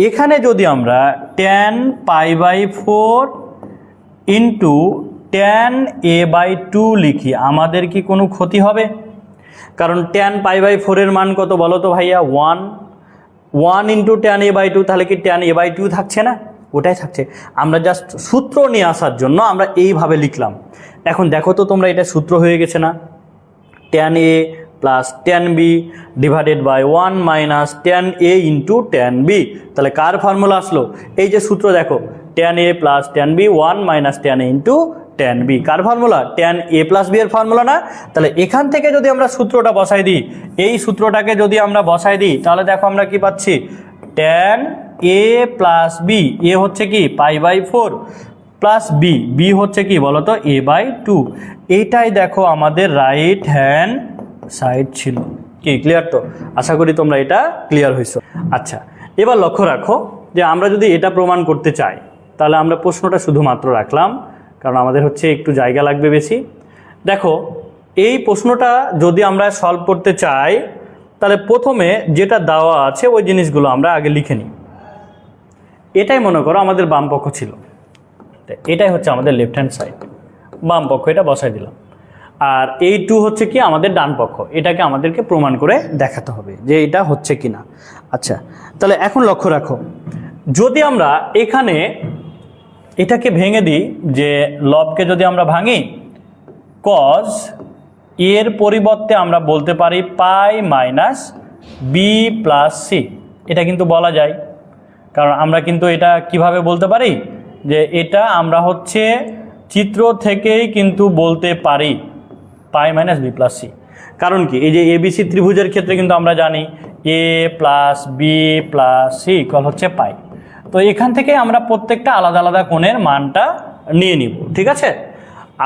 এখানে যদি আমরা tan π/4 ইন্টু tan a/2 লিখি, আমাদের কি কোনো ক্ষতি হবে? কারণ tan π/4 এর মান কত বলো তো ভাইয়া? 1 ইন্টু tan a/2, তাহলে কি tan a/2 থাকছে না? ওটাই থাকছে। আমরা জাস্ট সূত্র নিয়ে আসার জন্য আমরা এইভাবে লিখলাম। এখন দেখো তো তোমরা, এটা সূত্র হয়ে গেছে না? tan a plus tan b divided by 1 minus tan a into tan b। তাহলে কার ফর্মুলা আসলো? এই যে সূত্র দেখো, tan a plus tan b 1 minus tan a into tan b। Car formula? tan a plus b এর formula না? তাহলে এখান থেকে যদি আমরা সূত্রটা বসাই দিই, এই সূত্রটাকে যদি আমরা বসাই দিই, তাহলে দেখো আমরা কি পাচ্ছি? tan a plus b, a হচ্ছে কি π/4 প্লাস b হচ্ছে কি বলতো? a/2। এইটাই দেখো আমাদের রাইট হ্যান্ড সাইড ছিল। কি ক্লিয়ার তো? আশা করি তোমরা এটা ক্লিয়ার হয়েছো। আচ্ছা, এবার লক্ষ্য রাখো যে আমরা যদি এটা প্রমাণ করতে চাই, তাহলে আমরা প্রশ্নটা শুধুমাত্র রাখলাম, কারণ আমাদের হচ্ছে একটু জায়গা লাগবে বেশি। দেখো, এই প্রশ্নটা যদি আমরা সলভ করতে চাই, তাহলে প্রথমে যেটা দেওয়া আছে ওই জিনিসগুলো আমরা আগে লিখে নিই। এটাই মনে করো আমাদের বাম পক্ষ ছিল, এটাই হচ্ছে আমাদের লেফট হ্যান্ড সাইড, বাম পক্ষ, এটা বসাই দিলাম। আর এই 2 হচ্ছে কি আমাদের ডান পক্ষ, এটাকে আমাদেরকে প্রমাণ করে দেখাতে হবে যে এটা হচ্ছে কি না। আচ্ছা, তাহলে এখন লক্ষ্য রাখো, যদি আমরা এখানে এটাকে ভেঙে দিই, যে লবকে যদি আমরা ভাঙি, কজ এর পরিবর্তে আমরা বলতে পারি পাই মাইনাস বি প্লাস সি। এটা কিন্তু বলা যায়, কারণ আমরা কিন্তু এটা কিভাবে বলতে পারি, যে এটা আমরা হচ্ছে চিত্র থেকেই কিন্তু বলতে পারি পাই মাইনাস বি প্লাস সি। কারণ কি, এই যে এবিসি ত্রিভুজের ক্ষেত্রে কিন্তু আমরা জানি A plus B plus C equal হচ্ছে পাই। তো এখান থেকে আমরা প্রত্যেকটা আলাদা আলাদা কোণের মানটা নিয়ে নিব, ঠিক আছে।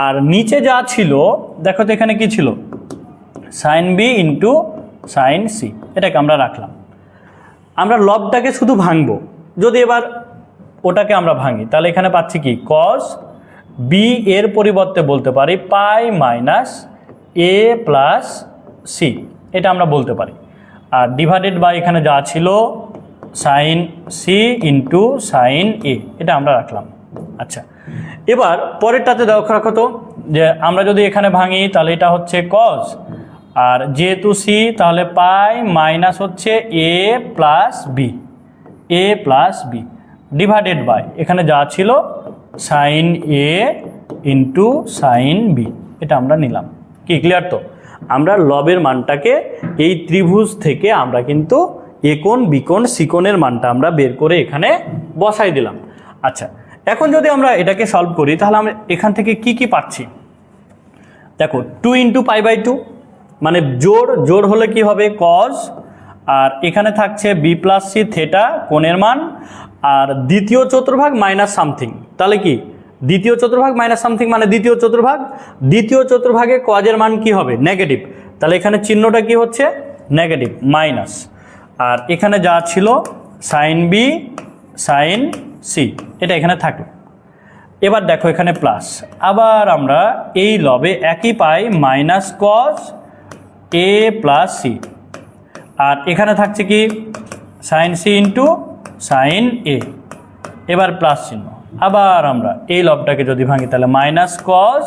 আর নিচে যা ছিল দেখো তো, এখানে কি ছিল, sine B into sine C, এটাকে আমরা রাখলাম। আমরা লবটাকে শুধু ভাঙবো, যদি এবার ওটাকে আমরা ভাঙি তাহলে এখানে পাচ্ছি কি, কজ বি এর পরিবর্তে বলতে পারি পাই মাইনাস এ প্লাস সি, এটা আমরা বলতে পারি। আর ডিভাইডেড বাই এখানে যা ছিল সাইন সি ইন্টু সাইন এ, এটা আমরা রাখলাম। আচ্ছা, এবার পরেরটাতে রাখো তো, যে আমরা যদি এখানে ভাঙি তাহলে এটা হচ্ছে কজ, আর যেহেতু সি তাহলে পাই মাইনাস হচ্ছে A plus B, A plus B divided by এখানে যা ছিল sine A into sine B, এটা আমরা নিলাম। কি ক্লিয়ার? তো আমরা লবের মানটাকে এই ত্রিভুজ থেকে আমরা কিন্তু এ কোণ বি কোণ সি কোণের মানটা আমরা বের করে এখানে বসাই দিলাম। আচ্ছা, এখন যদি আমরা এটাকে সলভ করি তাহলে আমরা এখান থেকে কি কি পাচ্ছি দেখো, 2 ইন্টু পাই বাই 2 মানে জোড় হলে কি হবে, কজ, আর এখানে থাকছে বি প্লাস সি থেটা কোণের মান, আর দ্বিতীয় চতুর্ভাগ মাইনাস সামথিং, তাহলে কি দ্বিতীয় চতুর্ভাগ মাইনাস সামথিং মানে দ্বিতীয় চতুর্ভাগ, দ্বিতীয় চতুর্ভাগে কজের মান কি হবে, নেগেটিভ, তাহলে এখানে চিহ্নটা কি হচ্ছে, নেগেটিভ মাইনাস, আর এখানে যা ছিল সাইন বি সাইন সি, এটা এখানে থাকলো। এবার দেখো এখানে প্লাস, আবার আমরা এই লবে একই pi minus cos A plus C, আর এখানে থাকছে কি sine C into sine A, এবার প্লাস চিহ্ন। আবার আমরা এই লবটাকে যদি ভাঙি তাহলে minus cos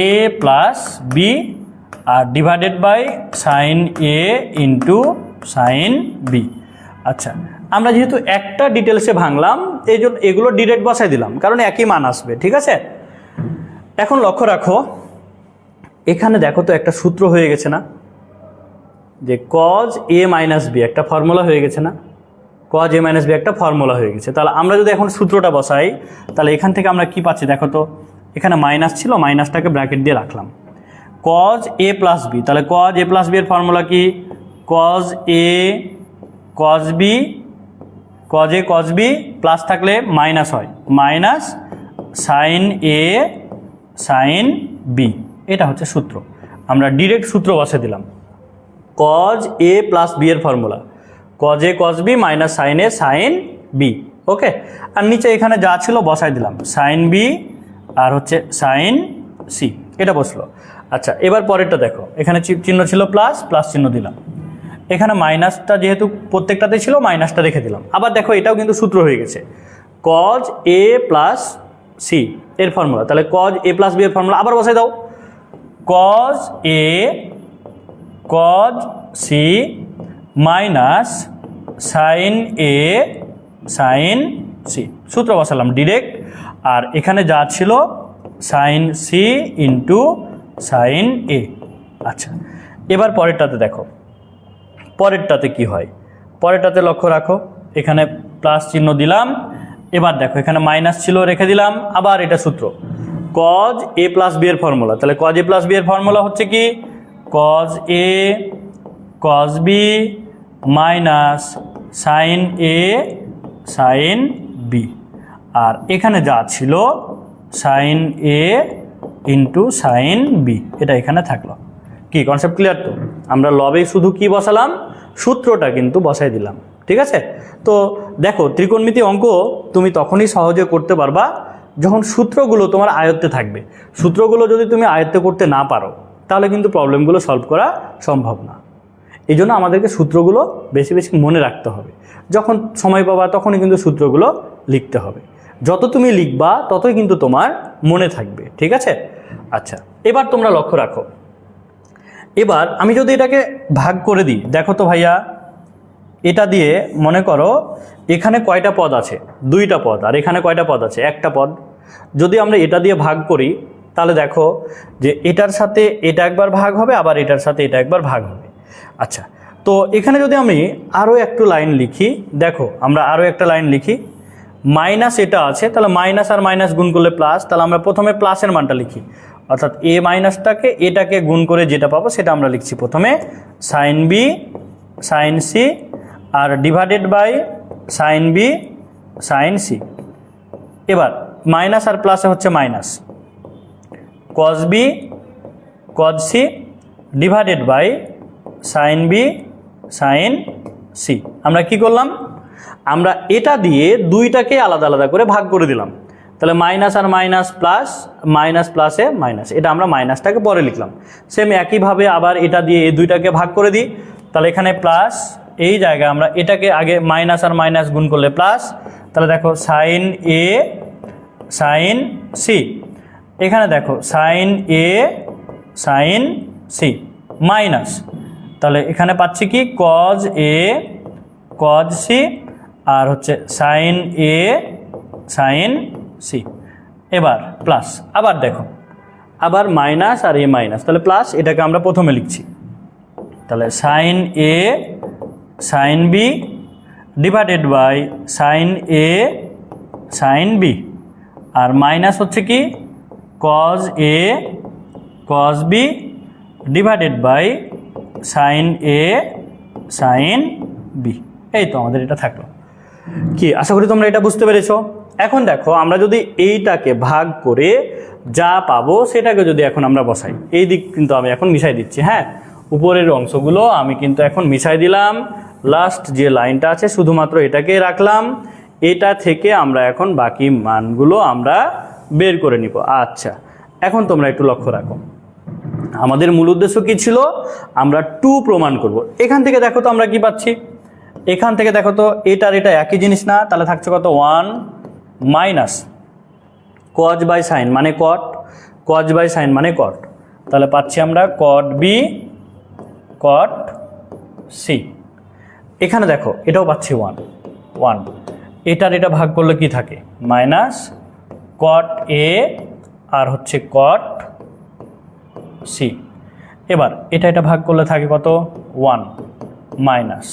A plus B, আর divided by sine A into sine B. আচ্ছা, আমরা যেহেতু একটা ডিটেলসে ভাঙলাম এই জন্য এগুলো ডিরেক্ট বসাই দিলাম, কারণ একই মান আসবে, ঠিক আছে। এখন লক্ষ্য রাখো, এখানে দেখো তো একটা সূত্র হয়ে গেছে না, যে কজ এ মাইনাস বি একটা ফর্মুলা হয়ে গেছে না, কজ এ মাইনাস বি একটা ফর্মুলা হয়ে গেছে। তাহলে আমরা যদি এখন সূত্রটা বসাই তাহলে এখান থেকে আমরা কি পাচ্ছি দেখো তো, এখানে মাইনাস ছিল, মাইনাসটাকে ব্র্যাকেট দিয়ে রাখলাম, কজ এ প্লাস বি, তাহলে কজ এ প্লাস বি এর ফর্মুলা কি, cos A cos B, cos A cos B plus থাকলে মাইনাস হয়, minus sine A sine B, এটা হচ্ছে সূত্র। আমরা ডিরেক্ট সূত্র বসে দিলাম, কজ এ প্লাস বি এর formula cos A cos B minus sine A sine B, okay. আর নিচে এখানে যা ছিল বসাই দিলাম, সাইন বি আর হচ্ছে সাইন সি, এটা বসলো। আচ্ছা, এবার পরেরটা দেখো, এখানে চিহ্ন ছিল প্লাস, প্লাস চিহ্ন দিলাম, এখানে মাইনাসটা যেহেতু প্রত্যেকটাতে ছিল মাইনাসটা রেখে দিলাম। আবার দেখো এটাও কিন্তু সূত্র হয়ে গেছে, কজ এ প্লাস সি এর ফর্মুলা, তাহলে কজ এ প্লাস বি এর ফর্মুলা আবার বসাই দাও, cos A cos C minus sine A sine C, সূত্র বসালাম ডিরেক্ট। আর এখানে যা ছিল sine C into sine A. আচ্ছা, এবার পরেরটাতে দেখো, পরেরটাতে কি হয়, পরেরটাতে লক্ষ্য রাখো, এখানে প্লাস চিহ্ন দিলাম, এবার দেখো এখানে মাইনাস ছিল রেখে দিলাম, আবার এটা সূত্র কজ এ প্লাস বি এর ফর্মুলা, তাহলে কজ এ প্লাস বি এর ফর্মুলা হচ্ছে কি, cos A cos B minus sine A sine B, আর এখানে যা ছিল sine A into sine B, এটা এখানে থাকলো। কি কনসেপ্ট ক্লিয়ার? তো আমরা লবে শুধু কি বসালাম, সূত্রটা কিন্তু বসাই দিলাম, ঠিক আছে। তো দেখো ত্রিকোণমিতি অঙ্ক তুমি তখনই সহজে করতে পারবা যখন সূত্রগুলো তোমার আয়ত্তে থাকবে। সূত্রগুলো যদি তুমি আয়ত্তে করতে না পারো তাহলে কিন্তু প্রবলেমগুলো সলভ করা সম্ভব না। এই জন্য আমাদেরকে সূত্রগুলো বেশি বেশি মনে রাখতে হবে, যখন সময় পাবা তখনই কিন্তু সূত্রগুলো লিখতে হবে। যত তুমি লিখবা ততই কিন্তু তোমার মনে থাকবে, ঠিক আছে। আচ্ছা, এবার তোমরা লক্ষ্য রাখো, এবার আমি যদি এটাকে ভাগ করে দিই, দেখো তো ভাইয়া এটা দিয়ে মনে করো এখানে কয়টা পদ আছে, দুইটা পদ, আর এখানে কয়টা পদ আছে, একটা পদ। যদি আমরা এটা দিয়ে ভাগ করি তাহলে দেখো যে এটার সাথে এটা একবার ভাগ হবে, আবার এটার সাথে এটা একবার ভাগ হবে। আচ্ছা, তো এখানে যদি আমি আরও একটু লাইন লিখি, দেখো আমরা আরও একটা লাইন লিখি, মাইনাস এটা আছে, তাহলে মাইনাস আর মাইনাস গুণ করলে প্লাস, তাহলে আমরা প্রথমে প্লাসের মানটা লিখি, অর্থাৎ এ মাইনাসটাকে এটাকে গুণ করে যেটা পাবো সেটা আমরা লিখছি প্রথমে সাইন বি সাইন সি আর divided by sine B sine C. এবার মাইনাস আর প্লাসে হচ্ছে minus cos B cos C divided by sine B sine C. আমরা কি করলাম, আমরা এটা দিয়ে দুইটাকে আলাদা আলাদা করে ভাগ করে দিলাম, তাহলে মাইনাস আর মাইনাস প্লাস, মাইনাস প্লাসে মাইনাস, এটা আমরা মাইনাসটাকে পরে লিখলাম। সেম একইভাবে আবার এটা দিয়ে এই দুইটাকে ভাগ করে দিই, তাহলে এখানে প্লাস, এই জায়গায় আমরা এটাকে আগে মাইনাস আর মাইনাস গুণ করলে প্লাস, তাহলে দেখো সাইন এ সাইন সি, এখানে দেখো sine A sine C minus, তাহলে এখানে পাচ্ছি কি কজ এ কজ সি আর হচ্ছে সাইন এ সাইন সি। এবার প্লাস, আবার দেখো আবার মাইনাস আর এ মাইনাস, তাহলে প্লাস, এটাকে আমরা প্রথমে লিখছি, তাহলে sine A sine B divided by sine A sine B, আর মাইনাস হচ্ছে কি cos A cos B divided by sine A sine B. এই তো আমাদের এটা থাকলো। কি, আশা করি তোমরা এটা বুঝতে পেরেছো। এখন দেখো আমরা যদি এইটাকে ভাগ করে যা পাবো সেটাকে যদি এখন আমরা বসাই, এই দিক কিন্তু আমি এখন মিশাই দিচ্ছি। হ্যাঁ, উপরের অংশগুলো আমি কিন্তু এখন মিশাই দিলাম, লাস্ট যে লাইনটা আছে শুধুমাত্র এটাকে রাখলাম, এটা থেকে আমরা এখন বাকি মানগুলো আমরা বের করে নিব। আচ্ছা, এখন তোমরা একটু লক্ষ্য রাখো, আমাদের মূল উদ্দেশ্য কি ছিল, আমরা 2 প্রমাণ করব। এখান থেকে দেখো তো আমরা কি পাচ্ছি, এখান থেকে দেখো তো এটার এটা একই জিনিস না, তাহলে থাকছে কত 1 মাইনাস কজ বাই সাইন মানে কট, কজ বাই সাইন মানে কট, তাহলে পাচ্ছি আমরা কট বি কট সি। এখানে দেখো এটাও পাচ্ছি 1 1, এটার এটা ভাগ করলে কি থাকে মাইনাস কট এ আর হচ্ছে কট সি। এবার এটা এটা ভাগ করলে থাকে কত 1 minus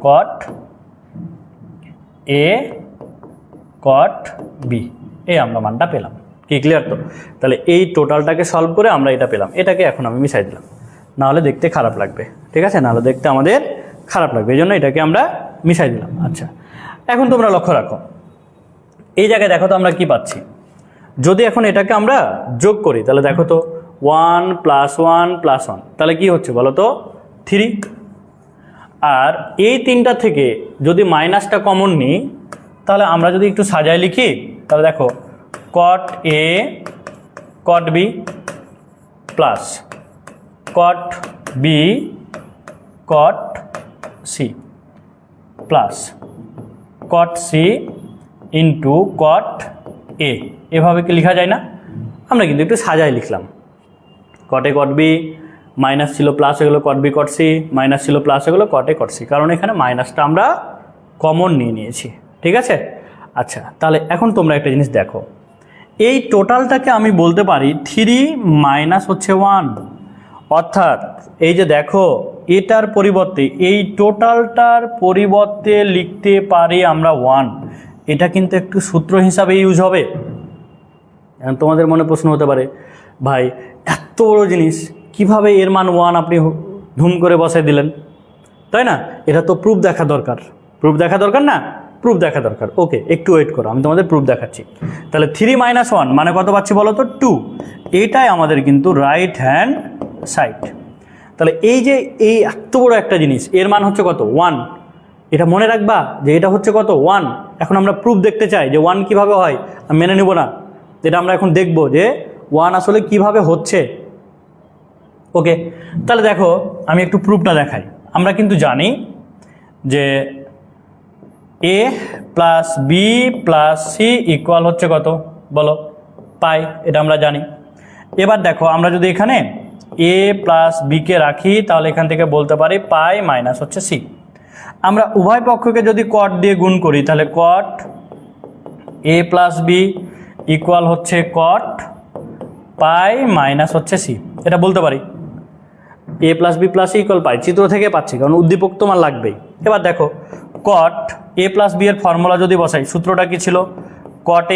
caught A cot B, এই আমরা মানটা পেলাম। কি ক্লিয়ার তো? তাহলে এই টোটালটাকে সলভ করে আমরা এটা পেলাম, এটাকে এখন আমি মিশাই দিলাম, নাহলে দেখতে খারাপ লাগবে, ঠিক আছে, নাহলে দেখতে আমাদের খারাপ লাগবে, এই জন্য এটাকে আমরা মিশাই দিলাম। আচ্ছা, এখন তোমরা লক্ষ্য রাখো, এই জায়গায় দেখো তো আমরা কি পাচ্ছি, যদি এখন এটাকে আমরা যোগ করি তাহলে দেখো তো 1 + 1 + 1, তাহলে কি হচ্ছে বলো তো 3। আর এই তিনটা থেকে যদি মাইনাসটা কমন নিই তাহলে আমরা যদি একটু সাজায় লিখি তাহলে দেখো cot A cot B plus cot B cot C plus cot C into cot A, এভাবে কি লেখা যায় না? আমরা কিন্তু একটু সাজায় লিখলাম, cot A cot B minus ছিল প্লাস হয়ে গেলো cot B cot C, minus ছিল প্লাস হয়ে গেলো কট এ কট সি, কারণ এখানে মাইনাসটা আমরা কমন নিয়ে নিয়েছি, ঠিক আছে। আচ্ছা, তাহলে এখন তোমরা একটা জিনিস দেখো, এই টোটালটাকে আমি বলতে পারি 3 মাইনাস হচ্ছে 1, অর্থাৎ এই যে দেখো এটার পরিবর্তে এই টোটালটার পরিবর্তে লিখতে পারি আমরা 1, এটা কিন্তু একটু সূত্র হিসাবে ইউজ হবে। এখন তোমাদের মনে প্রশ্ন হতে পারে, ভাই এত বড় জিনিস কিভাবে এর মান 1 আপনি ধুম করে বসাই দিলেন, তাই না? এটা তো প্রুফ দেখা দরকার, প্রুফ দেখা দরকার না, প্রুফ দেখা দরকার। ওকে, একটু ওয়েট করো, আমি তোমাদের প্রুফ দেখাচ্ছি। তাহলে 3 মাইনাস 1 মানে কত পাচ্ছি বলো তো 2, এটাই আমাদের কিন্তু রাইট হ্যান্ড সাইড। তাহলে এই যে এই এত বড় একটা জিনিস এর মান হচ্ছে কত 1, এটা মনে রাখবা যে এটা হচ্ছে কত 1। এখন আমরা প্রুফ দেখতে চাই যে 1 কিভাবে হয়, আমি মেনে নেব না, এটা আমরা এখন দেখব যে 1 আসলে কিভাবে হচ্ছে। ওকে, তাহলে দেখো আমি একটু প্রুফটা দেখাই। আমরা কিন্তু জানি যে a plus B plus C equal হচ্ছে কত বলো, পাই, এটা আমরা জানি। এবার দেখো আমরা যদি এখানে a প্লাস বিকে রাখি তাহলে এখান থেকে বলতে পারি পাই মাইনাস হচ্ছে সি। আমরা উভয় পক্ষকে যদি কট দিয়ে গুণ করি তাহলে cot A plus B equal হচ্ছে কট পাই মাইনাস হচ্ছে সি, এটা বলতে পারি। A plus B plus equal pi, চিত্র থেকে পাচ্ছি কারণ উদ্দীপক তোমার লাগবেই। এবার দেখো কট এ প্লাস বি এর ফর্মুলা যদি বসাই, সূত্রটা কি ছিল? কট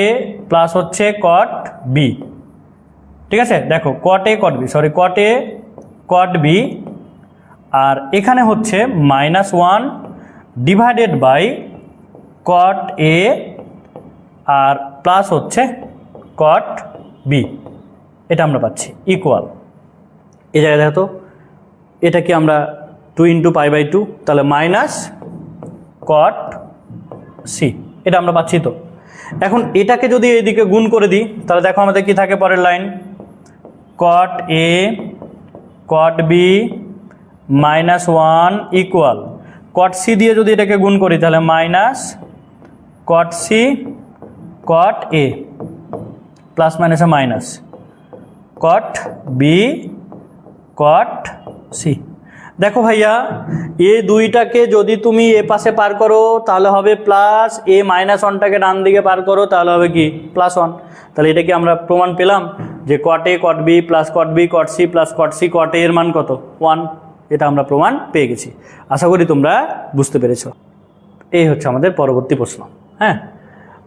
এ প্লাস হচ্ছে কট বি, ঠিক আছে। দেখো cot A cot B, sorry cot A cot B, আর এখানে হচ্ছে -1 ডিভাইডেড বাই কট এ আর প্লাস হচ্ছে কট বি, এটা আমরা পাচ্ছি ইকুয়াল। এই জায়গায় দেখো তো এটা কি আমরা 2 × π/2, তাহলে মাইনাস কট সি, এটা আমরা পাচ্ছি। তো এখন এটাকে যদি এইদিকে গুণ করে দিই তাহলে দেখো আমাদের কি থাকে পরের line, cot A cot B -1 equal cot C দিয়ে যদি এটাকে গুণ করি তাহলে minus cot C cot A plus মাইনাসে minus cot B cot C. দেখো ভাইয়া এ দুইটাকে যদি তুমি এ পাশে পার করো তাহলে হবে প্লাস, এ -1টাকে ডান দিকে পার করো তাহলে হবে কি +1। তাহলে এটা কি আমরা প্রমাণ পেলাম যে cot A cot B plus cot B cot C plus cot C cot A এর মান কত 1, এটা আমরা প্রমাণ পেয়ে গেছি। আশা করি তোমরা বুঝতে পেরেছ। এই হচ্ছে আমাদের পরবর্তী প্রশ্ন। হ্যাঁ,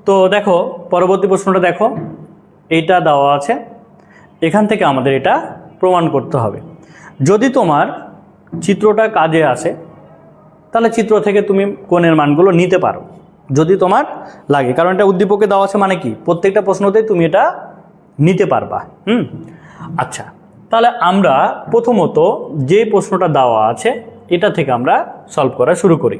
তো দেখো পরবর্তী প্রশ্নটা দেখো, এইটা দেওয়া আছে, এখান থেকে আমাদের এটা প্রমাণ করতে হবে। যদি তোমার চিত্রটা কাজে আসে তাহলে চিত্র থেকে তুমি কোণের মানগুলো নিতে পারো যদি তোমার লাগে, কারণ এটা উদ্দীপকে দেওয়া আছে মানে কি প্রত্যেকটা প্রশ্নতেই তুমি এটা নিতে পারবা। আচ্ছা, তাহলে আমরা প্রথমত যে প্রশ্নটা দেওয়া আছে এটা থেকে আমরা সলভ করা শুরু করি।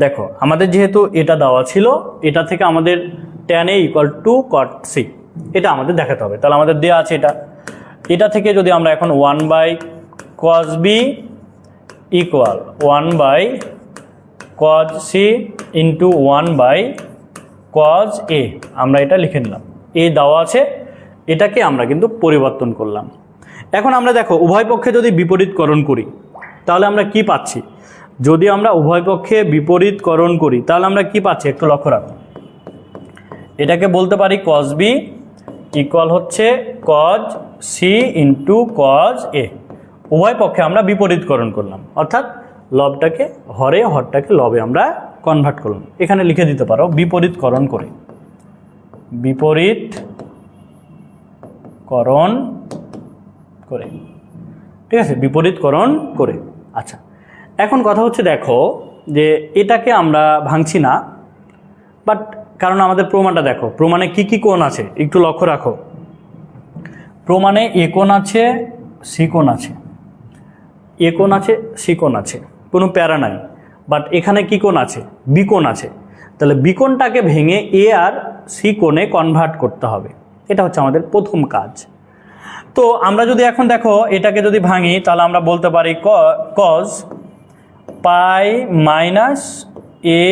দেখো আমাদের যেহেতু এটা দেওয়া ছিল, এটা থেকে আমাদের tan a = cot c, এটা আমাদের দেখাতে হবে। তাহলে আমাদের দেওয়া আছে এটা থেকে যদি আমরা এখন 1/cos b equal 1/cos c into 1/cos a, আমরা এটা লিখে নিলাম। এই দেওয়া আছে, এটাকে আমরা কিন্তু পরিবর্তন করলাম। এখন আমরা দেখো উভয় পক্ষে যদি বিপরীতকরণ করি তাহলে আমরা কি পাচ্ছি? যদি আমরা উভয় পক্ষে বিপরীতকরণ করি তাহলে আমরা কি পাচ্ছি একটু লক্ষ্য রাখো। এটাকে বলতে পারি cos b ইকুয়াল হচ্ছে cos c into cos a। উভয় পক্ষে আমরা বিপরীতকরণ করলাম, অর্থাৎ লবটাকে হরে হরটাকে লবে আমরা কনভার্ট করলাম। এখানে লিখে দিতে পারো বিপরীতকরণ করে, বিপরীতকরণ করে, ঠিক আছে, বিপরীতকরণ করে। আচ্ছা, এখন কথা হচ্ছে দেখো যে এটাকে আমরা ভাঙছি না, বাট কারণ আমাদের প্রমাণটা দেখো, প্রমাণে কি কি কোণ আছে একটু লক্ষ্য রাখো। প্রমাণে এ কোণ আছে, সি কোণ আছে, এ কোণ আছে, সি কোণ আছে, কোনো প্যারা নাই। বাট এখানে কি কোণ আছে? বি কোণ আছে। তাহলে বি কোণটাকে ভেঙে এ আর সি কোণে কনভার্ট করতে হবে, এটা হচ্ছে আমাদের প্রথম কাজ। তো আমরা যদি এখন দেখো এটাকে যদি ভাঙি তাহলে আমরা বলতে পারি cos pi minus A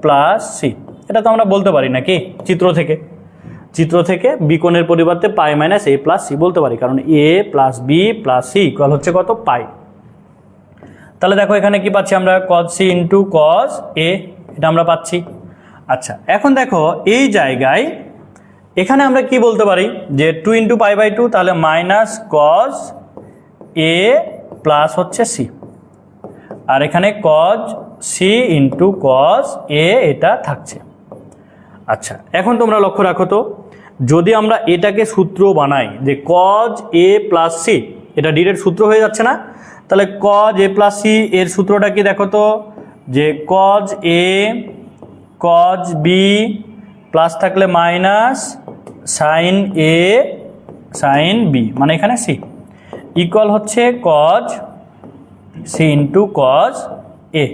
plus C, এটা তো আমরা বলতে পারি নাকি চিত্র থেকে বি কোণের পরিবর্তে pi minus A plus C বলতে পারি, কারণ A plus B plus C equal হচ্ছে কত পাই। তাহলে দেখো এখানে কি পাচ্ছি আমরা cos c into cos a, এটা আমরা পাচ্ছি। আচ্ছা, এখন দেখো এই জায়গায় এখানে আমরা কি বলতে পারি যে 2 × π/2, তাহলে মাইনাস cos a প্লাস হচ্ছে c, আর এখানে cos c into cos a এটা থাকছে। আচ্ছা, এখন তোমরা লক্ষ্য রাখো তো, যদি আমরা এটাকে সূত্র বানাই যে cos a প্লাস c, এটা ডিরেক্ট সূত্র হয়ে যাচ্ছে না? তাহলে cos a প্লাস c এর সূত্রটা কি দেখো তো, যে cos a cos b plus থাকলে minus sin a sin b, মানে এখানে c ইকুয়াল হচ্ছে cos c into cos a,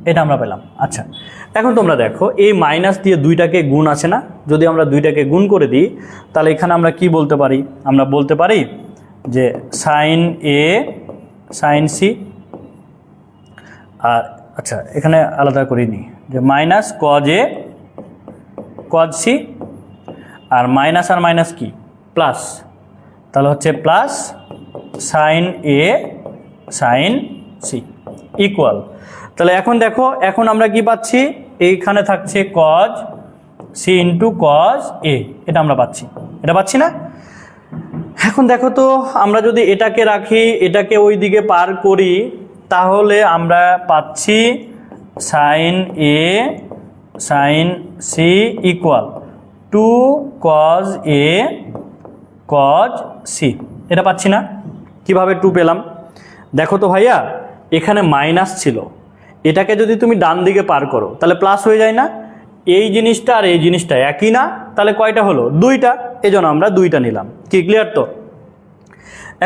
এটা আমরা পেলাম। আচ্ছা, এখন তোমরা দেখো এই মাইনাস দিয়ে দুইটাকে গুণ আছে না, যদি আমরা দুইটাকে গুণ করে দিই তাহলে এখানে আমরা কি বলতে পারি? আমরা বলতে পারি যে sin a sin c, আর আচ্ছা এখানে আলাদা করিনি, যে minus cos a cos c, আর মাইনাস কি প্লাস তাহলে হচ্ছে plus sine A sine C equal, তাহলে এখন দেখো এখন আমরা কি পাচ্ছি, এইখানে থাকছে cos C into cos A, এটা আমরা পাচ্ছি, এটা পাচ্ছি না। এখন দেখো তো আমরা যদি এটাকে রাখি, এটাকে ওই দিকে পার করি, তাহলে আমরা পাচ্ছি sine A sine C equal 2 cos A cos C, এটা পাচ্ছি না। কিভাবে 2 পেলাম দেখো তো ভাইয়া, এখানে মাইনাস ছিল, এটাকে যদি তুমি ডান দিকে পার করো তাহলে প্লাস হয়ে যায় না। এই জিনিসটা আর এই জিনিসটা একই না, তাহলে কয়টা হলো, 2টা, এই জন্য আমরা 2টা নিলাম। কি ক্লিয়ার তো?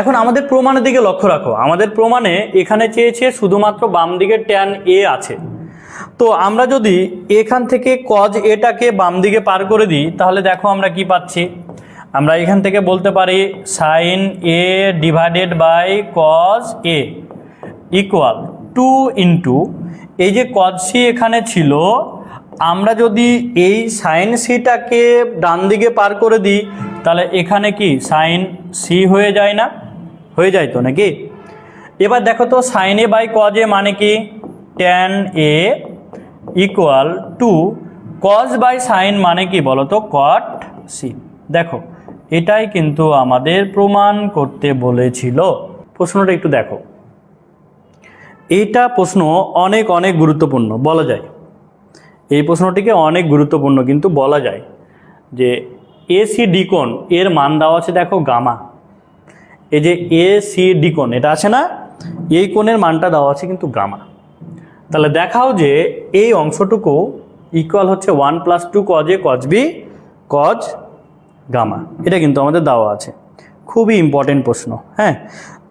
এখন আমাদের প্রমাণের দিকে লক্ষ্য রাখো, আমাদের প্রমাণে এখানে চেয়েছে শুধুমাত্র বাম দিকে ট্যান এ আছে, তো আমরা যদি এখান থেকে কজ এটাকে বাম দিকে পার করে দিই তাহলে দেখো আমরা কি পাচ্ছি, আমরা এখান থেকে বলতে পারি sine A divided by cos A equal 2 into এই যে কজ সি এখানে ছিল, আমরা যদি এই সাইন সিটাকে ডান দিকে পার করে দিই তাহলে এখানে কি সাইন সি হয়ে যায় না, হয়ে যায় তো নাকি। এবার দেখো তো sine A by cos A মানে কি, tan A equal 2 cos by sine মানে কি বলো তো, কট সি। দেখো এটাই কিন্তু আমাদের প্রমাণ করতে বলেছিল। প্রশ্নটা একটু দেখো, এইটা প্রশ্ন অনেক অনেক গুরুত্বপূর্ণ বলা যায়, এই প্রশ্নটিকে অনেক গুরুত্বপূর্ণ কিন্তু বলা যায় যে এসি ডি কোণ এর মান দেওয়া আছে দেখো গামা, এই যে এসি ডি কোণ এটা আছে না, এই কোণের মানটা দেওয়া আছে কিন্তু গামা। তাহলে দেখাও যে এই অংশটুকু ইকুয়াল হচ্ছে 1 + 2 cos A cos B cos gamma, এটা কিন্তু আমাদের দেওয়া আছে। খুবই ইম্পর্টেন্ট প্রশ্ন। হ্যাঁ,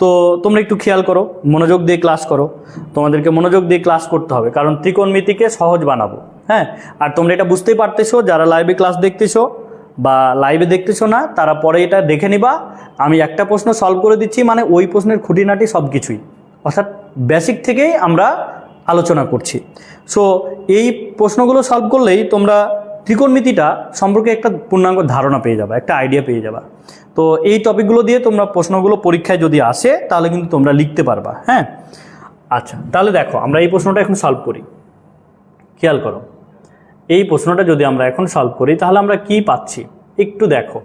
তো তোমরা একটু খেয়াল করো, মনোযোগ দিয়ে ক্লাস করো, তোমাদেরকে মনোযোগ দিয়ে ক্লাস করতে হবে, কারণ ত্রিকোণমিতিকে সহজ বানাবো। হ্যাঁ, আর তোমরা এটা বুঝতেই পারতেছো, যারা লাইভে ক্লাস দেখতেছো বা লাইভে দেখতেছো না তারা পরে এটা দেখে নিবা। আমি একটা প্রশ্ন সলভ করে দিচ্ছি, মানে ওই প্রশ্নের খুঁটিনাটি সব কিছুই, অর্থাৎ বেসিক থেকেই আমরা আলোচনা করছি। সো এই প্রশ্নগুলো সলভ করলেই তোমরা ত্রিকোণমিতিটা সম্পর্কে একটা পূর্ণাঙ্গ ধারণা পেয়ে যাবে, একটা আইডিয়া পেয়ে যাবা। তো এই টপিকগুলো দিয়ে তোমরা প্রশ্নগুলো পরীক্ষায় যদি আসে তাহলে কিন্তু তোমরা লিখতে পারবা। হ্যাঁ, আচ্ছা, তাহলে দেখো আমরা এই প্রশ্নটা এখন সলভ করি। খেয়াল করো, এই প্রশ্নটা যদি আমরা এখন সলভ করি তাহলে আমরা কি পাচ্ছি একটু দেখো।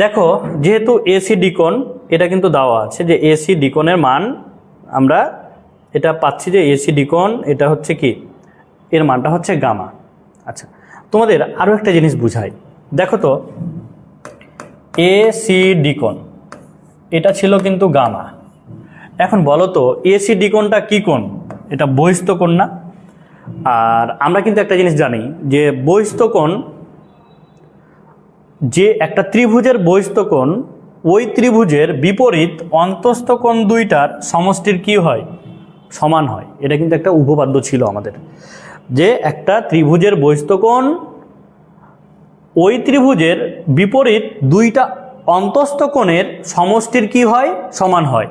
দেখো যেহেতু এসি ডি কোণ এটা কিন্তু দেওয়া আছে যে এসি ডি কোণের মান আমরা এটা পাচ্ছি যে এসি ডি কোণ এটা হচ্ছে কি, এর মানটা হচ্ছে গামা। আচ্ছা, তোমাদের আরও একটা জিনিস বুঝাই, দেখো তো এসি ডি কোণ এটা ছিল কিন্তু গামা। এখন বলো তো এসি ডি কোণটা কী কোণ, এটা বহিস্থ কোণ না। আর আমরা কিন্তু একটা জিনিস জানি যে বহিস্থ কোণ, যে একটা ত্রিভুজের বহিস্থ কোণ ওই ত্রিভুজের বিপরীত অন্তস্থ কোণ দুইটার সমষ্টির কি হয়, সমান হয়। এটা কিন্তু একটা উপপাদ্য ছিল আমাদের, যে একটা ত্রিভুজের বহিস্থ কোণ ওই ত্রিভুজের বিপরীত দুইটা অন্তস্থ কোণের সমষ্টির কি হয়, সমান হয়।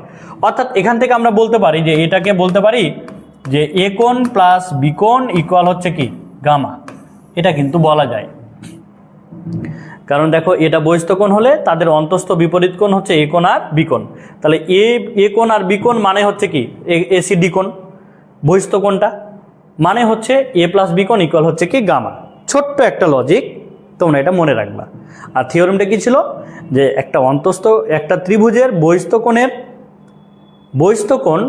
অর্থাৎ এখান থেকে আমরা বলতে পারি যে এটাকে বলতে পারি যে এ কোণ প্লাস বি কোণ ইকুয়াল হচ্ছে কি গামা, এটা কিন্তু বলা যায়। কারণ দেখো এটা বহিস্থ কোণ হলে তাদের অন্তস্থ বিপরীত কোণ হচ্ছে এ কোণ আর বি কোণ, তাহলে এ কোণ আর বি কোণ মানে হচ্ছে কি এসি ডি কোণ, বহিস্থ কোণটা মানে হচ্ছে এ প্লাস বি কোণ ইকুয়াল হচ্ছে কি গামা। ছোট্ট একটা লজিক, তোমরা এটা মনে রাখবা। আর থিওরেমটা কি ছিল, যে একটা ত্রিভুজের বহিস্থ কোণ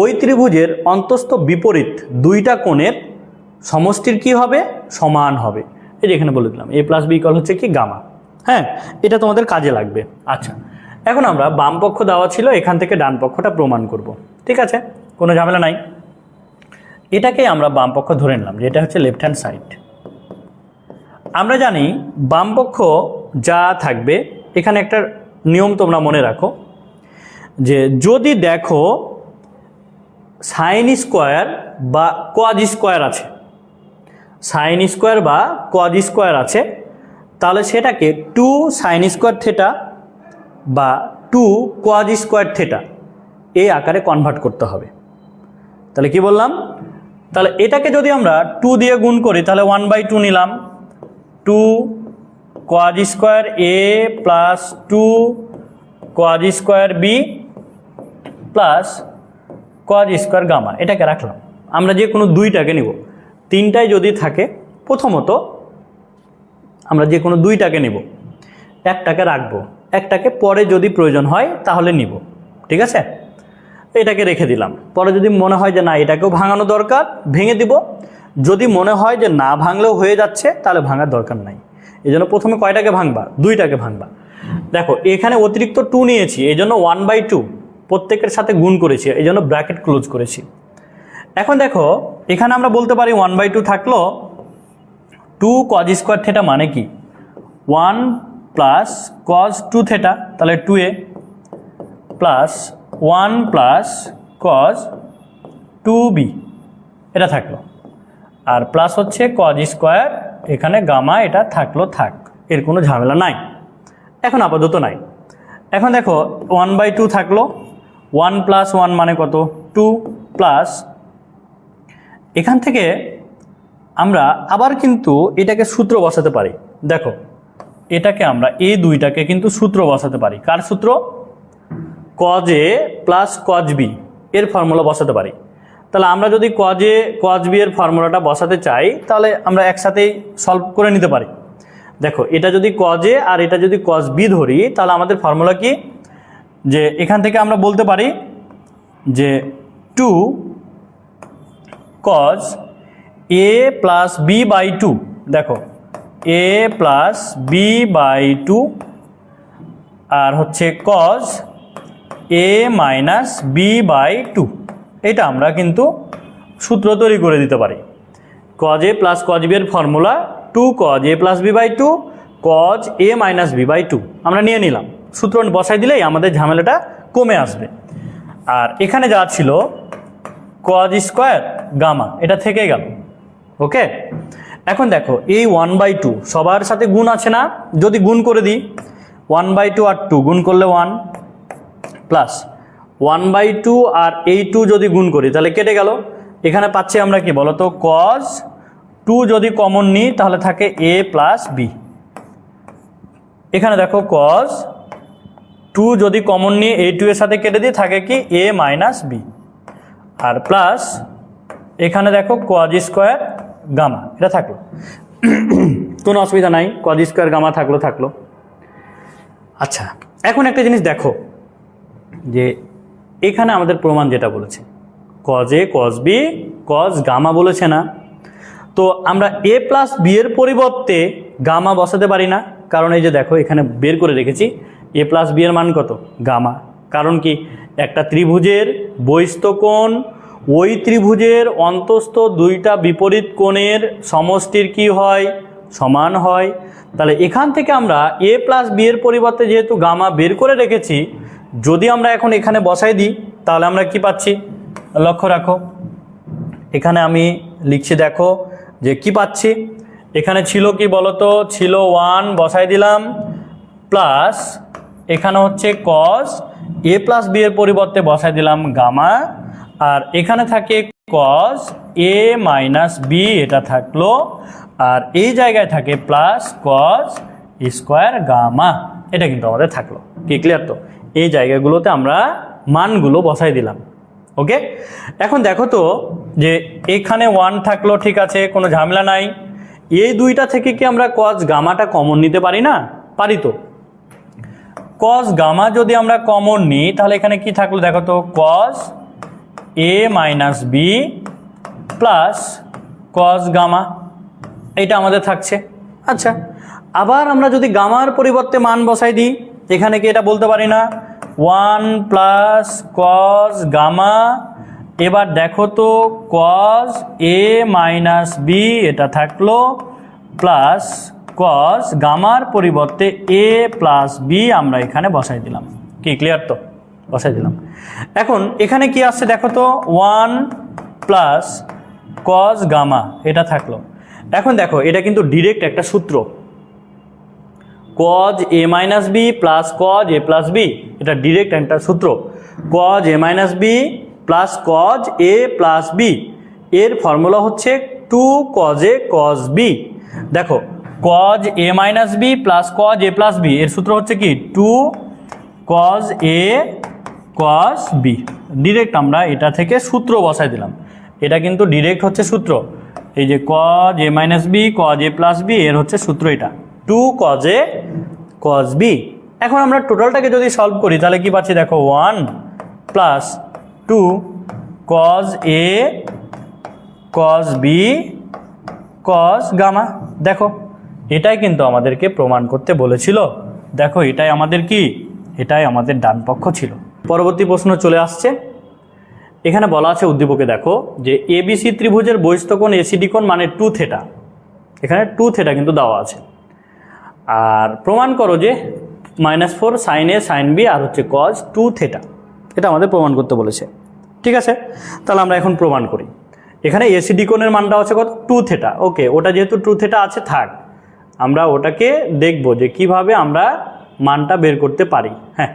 ওই ত্রিভুজের অন্তস্থ বিপরীত দুইটা কোণের সমষ্টির কি হবে, সমান হবে। এই যে এখানে বলে দিলাম এ প্লাস বি ইকুয়াল হচ্ছে কি গামা। হ্যাঁ, এটা তোমাদের কাজে লাগবে। আচ্ছা, এখন আমরা বাম পক্ষ দেওয়া ছিল, এখান থেকে ডান পক্ষটা প্রমাণ করব। ঠিক আছে, কোনো ঝামেলা নাই। এটাকে আমরা বাম পক্ষ ধরে নিলাম যে এটা হচ্ছে লেফট হ্যান্ড সাইড। আমরা জানি বাম পক্ষ যা থাকবে, এখানে একটা নিয়ম তোমরা মনে রাখো, যে যদি দেখো সাইন স্কোয়ার বা কজ স্কোয়ার আছে, সাইন স্কোয়ার বা কজ স্কোয়ার আছে, তাহলে সেটাকে 2 সাইন স্কোয়ার থিটা বা 2 কজ স্কোয়ার থিটা এই আকারে কনভার্ট করতে হবে। তাহলে কি বললাম, তাহলে এটাকে যদি আমরা 2 দিয়ে গুণ করি তাহলে 1/2 নিলাম, 2 cos square A plus 2 cos square B plus cos square gamma, এটাকে রাখলাম। আমরা যে কোনো দুইটাকে নিব, তিনটায় যদি থাকে প্রথমত আমরা যে কোনো দুইটাকে নিব, একটাকে রাখবো, একটাকে পরে যদি প্রয়োজন হয় তাহলে নিব, ঠিক আছে? এটাকে রেখে দিলাম। পরে যদি মনে হয় যে না এটাকেও ভাঙানো দরকার, ভেঙে দিব। যদি মনে হয় যে না ভাঙলেও হয়ে যাচ্ছে তাহলে ভাঙার দরকার নাই। এই জন্য প্রথমে কয়টাকে ভাঙবা? দুইটাকে ভাঙবা। দেখো এখানে অতিরিক্ত 2 নিয়েছি, এই জন্য 1/2 প্রত্যেকের সাথে গুণ করেছি, এই জন্য ব্র্যাকেট ক্লোজ করেছি। এখন দেখো এখানে আমরা বলতে পারি 1/2 থাকলো 2 কজ স্কোয়ার থিটা মানে কি 1 প্লাস কজ 2 থিটা, তাহলে 2a plus 1 plus cos 2b, এটা থাকলো। আর প্লাস হচ্ছে কজ স্কোয়ার, এখানে গামা, এটা থাকলো, থাক, এর কোনো ঝামেলা নাই, এখন আপাতত নাই। এখন দেখো 1/2 থাকলো, 1 প্লাস 1 মানে কত 2 প্লাস, এখান থেকে আমরা আবার কিন্তু এটাকে সূত্র বসাতে পারি। দেখো এটাকে আমরা এই দুইটাকে কিন্তু সূত্র বসাতে পারি। কার সূত্র? Cos A plus cos B এর ফর্মুলা বসাতে পারি। তাহলে আমরা যদি কজ এ কজ বি এর ফর্মুলাটা বসাতে চাই তাহলে আমরা একসাথেই সলভ করে নিতে পারি। দেখো এটা যদি কজ এ আর এটা যদি কজ বি ধরি তাহলে আমাদের ফর্মুলা কি, যে এখান থেকে আমরা বলতে পারি যে 2 cos A plus B by 2, দেখো এ প্লাস বি বাই 2 আর হচ্ছে cos A minus B by 2, এটা আমরা কিন্তু সূত্র তৈরি করে দিতে পারি। Cos A plus cos B এর formula 2 cos A plus B by 2 cos A minus B by 2 আমরা নিয়ে নিলাম, সূত্র বসাই দিলেই আমাদের ঝামেলাটা কমে আসবে। আর এখানে যা ছিল কজ স্কোয়ার গামা, এটা থেকে গেল। ওকে, এখন দেখো এই 1/2 সবার সাথে গুণ আছে না, যদি গুণ করে দিই 1/2 আর 2 গুণ করলে 1 প্লাস 1/2 আর এই 2 যদি গুণ করি তাহলে কেটে গেল। এখানে পাচ্ছি আমরা কি বলতো, কজ 2 যদি কমন নিই তাহলে থাকে a প্লাস বি। এখানে দেখো কজ 2 যদি কমন নিই এই 2 এর সাথে কেটে দিই থাকে কি a মাইনাস বি, আর প্লাস এখানে দেখো কজ স্কোয়ার গামা, এটা থাকলো, কোনো অসুবিধা নাই, কজ স্কোয়ার গামা থাকলো। আচ্ছা এখন একটা জিনিস দেখো, যে এখানে আমাদের প্রমাণ যেটা বলেছে cos A cos B cos gamma বলেছে না, তো আমরা এ প্লাস বি এর পরিবর্তে গামা বসাতে পারি না? কারণ এই যে দেখো এখানে বের করে রেখেছি এ প্লাস বি এর মান কত গামা। কারণ কি, একটা ত্রিভুজের বহিস্থ কোণ ওই ত্রিভুজের অন্তস্থ দুইটা বিপরীত কোণের সমষ্টির কি হয়, সমান হয়। তাহলে এখান থেকে আমরা এ প্লাস বি এর পরিবর্তে যেহেতু গামা বের করে রেখেছি, যদি আমরা এখন এখানে বসাই দিই তাহলে আমরা কি পাচ্ছি, লক্ষ্য রাখো এখানে আমি লিখছি, দেখো যে কি পাচ্ছি। এখানে ছিল কি বলতো, ছিল 1 বসাই দিলাম প্লাস এখানে হচ্ছে কজ এ প্লাস বি এর পরিবর্তে বসাই দিলাম গামা, আর এখানে থাকে কজ এ মাইনাস বি, এটা থাকলো, আর এই জায়গায় থাকে প্লাস কজ স্কোয়ার গামা, এটা কিন্তু আমাদের থাকলো। কি ক্লিয়ার? তো এই জায়গাগুলোতে আমরা মানগুলো বসাই দিলাম। ওকে, এখন দেখো তো যে এখানে 1 থাকলো, ঠিক আছে, কোনো ঝামেলা নাই। এই দুইটা থেকে কি আমরা কজ গামাটা কমন নিতে পারি না? পারি তো। কজ গামা যদি আমরা কমন নিই তাহলে এখানে কি থাকলো, দেখো তো cos A minus B plus cos gamma, এইটা আমাদের থাকছে। আচ্ছা, আবার আমরা যদি গামার পরিবর্তে মান বসাই দিই, এখানে কি এটা বলতে পারি না 1 প্লাস কজ গামা, এবার দেখো তো কজ এ মাইনাস বি, এটা থাকলো, প্লাস কজ গামার পরিবর্তে এ প্লাস বি আমরা এখানে বসাই দিলাম। কি ক্লিয়ার? তো বসাই দিলাম। এখন এখানে কি আসছে দেখো তো 1 প্লাস কজ গামা, এটা থাকলো। এখন দেখো এটা কিন্তু ডিরেক্ট একটা সূত্র, cos A minus B plus cos A plus B, এটা ডিরেক্ট একটা সূত্র। Cos A minus B plus cos A plus B এর ফর্মুলা হচ্ছে 2 কজ এ কজ বি। দেখো cos A minus B plus cos A plus B, এর সূত্র হচ্ছে কি 2 cos A cos B. Direct আমরা এটা থেকে সূত্র বসাই দিলাম, এটা কিন্তু ডিরেক্ট হচ্ছে সূত্র। এই যে cos A minus B cos A plus B, এর হচ্ছে সূত্র এটা 2 কজ এ কজ বি। এখন আমরা টোটালটাকে যদি সলভ করি তাহলে কি পাচ্ছি দেখো 1 plus 2 cos A cos B cos gamma. দেখো এটাই কিন্তু আমাদেরকে প্রমাণ করতে বলেছিল। দেখো এটাই আমাদের কি, এটাই আমাদের ডান পক্ষ ছিল। পরবর্তী প্রশ্ন চলে আসছে, এখানে বলা আছে উদ্দীপকে দেখো যে এবিসি ত্রিভুজের বহিস্থ কোণ এসিডি কোণ মানে 2 থেটা, এখানে 2 থেটা কিন্তু দেওয়া আছে। আর প্রমাণ করো যে -4 সাইন এ সাইন বি আর হচ্ছে কজ 2 থেটা, এটা আমাদের প্রমাণ করতে বলেছে। ঠিক আছে, তাহলে আমরা এখন প্রমাণ করি। এখানে এসিডি কোণের মানটা হচ্ছে কত 2 থেটা। ওকে, ওটা যেহেতু 2 থেটা আছে থাক, আমরা ওটাকে দেখব যে কিভাবে আমরা মানটা বের করতে পারি। হ্যাঁ,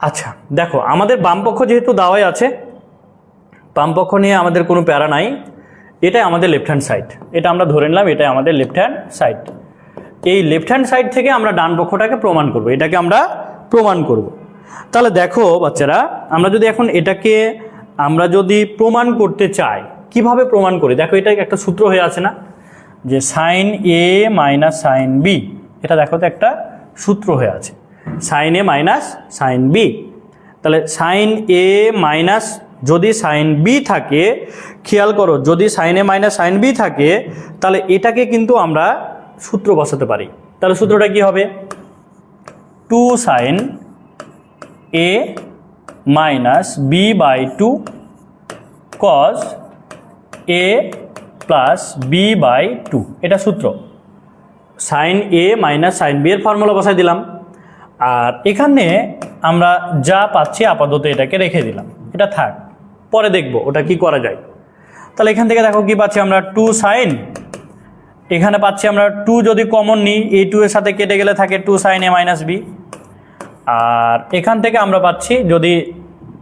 আচ্ছা দেখো আমাদের বামপক্ষ যেহেতু দেওয়াই আছে, বামপক্ষ নিয়ে আমাদের কোনো প্যারা নাই, এটাই আমাদের লেফট হ্যান্ড সাইড, এটা আমরা ধরে নিলাম এটাই আমাদের লেফট হ্যান্ড সাইড। এই লেফট হ্যান্ড সাইড থেকে আমরা ডান পক্ষটাকে প্রমাণ করব, এটাকে আমরা প্রমাণ করব। তাহলে দেখো বাচ্চারা, আমরা যদি এখন এটাকে আমরা যদি প্রমাণ করতে চাই, কিভাবে প্রমাণ করি দেখো, এটা একটা সূত্র হয়ে আছে না যে sine A minus sine B, এটা দেখো তো একটা সূত্র হয়ে আছে sign A minus sine B. তাহলে সাইন এ মাইনাস যদি সাইন বি থাকে, খেয়াল করো যদি sign A minus sine B থাকে তাহলে এটাকে কিন্তু আমরা সূত্র বসাতে পারি। তাহলে সূত্রটা কি হবে 2 sine A minus B by 2 cos A plus B by 2, এটা সূত্র। Sine A minus sine B এর ফর্মুলা বসাই দিলাম, আর এখানে আমরা যা পাচ্ছি আপাতত এটাকে রেখে দিলাম, এটা থাক, পরে দেখব ওটা কি করা যায়। তাহলে এখান থেকে দেখো কি পাচ্ছি আমরা 2 সাইন, এখানে পাচ্ছি আমরা 2 যদি কমন নিই এই 2 এর সাথে কেটে গেলে থাকে 2 সাইন এ মাইনাস বি, আর এখান থেকে আমরা পাচ্ছি যদি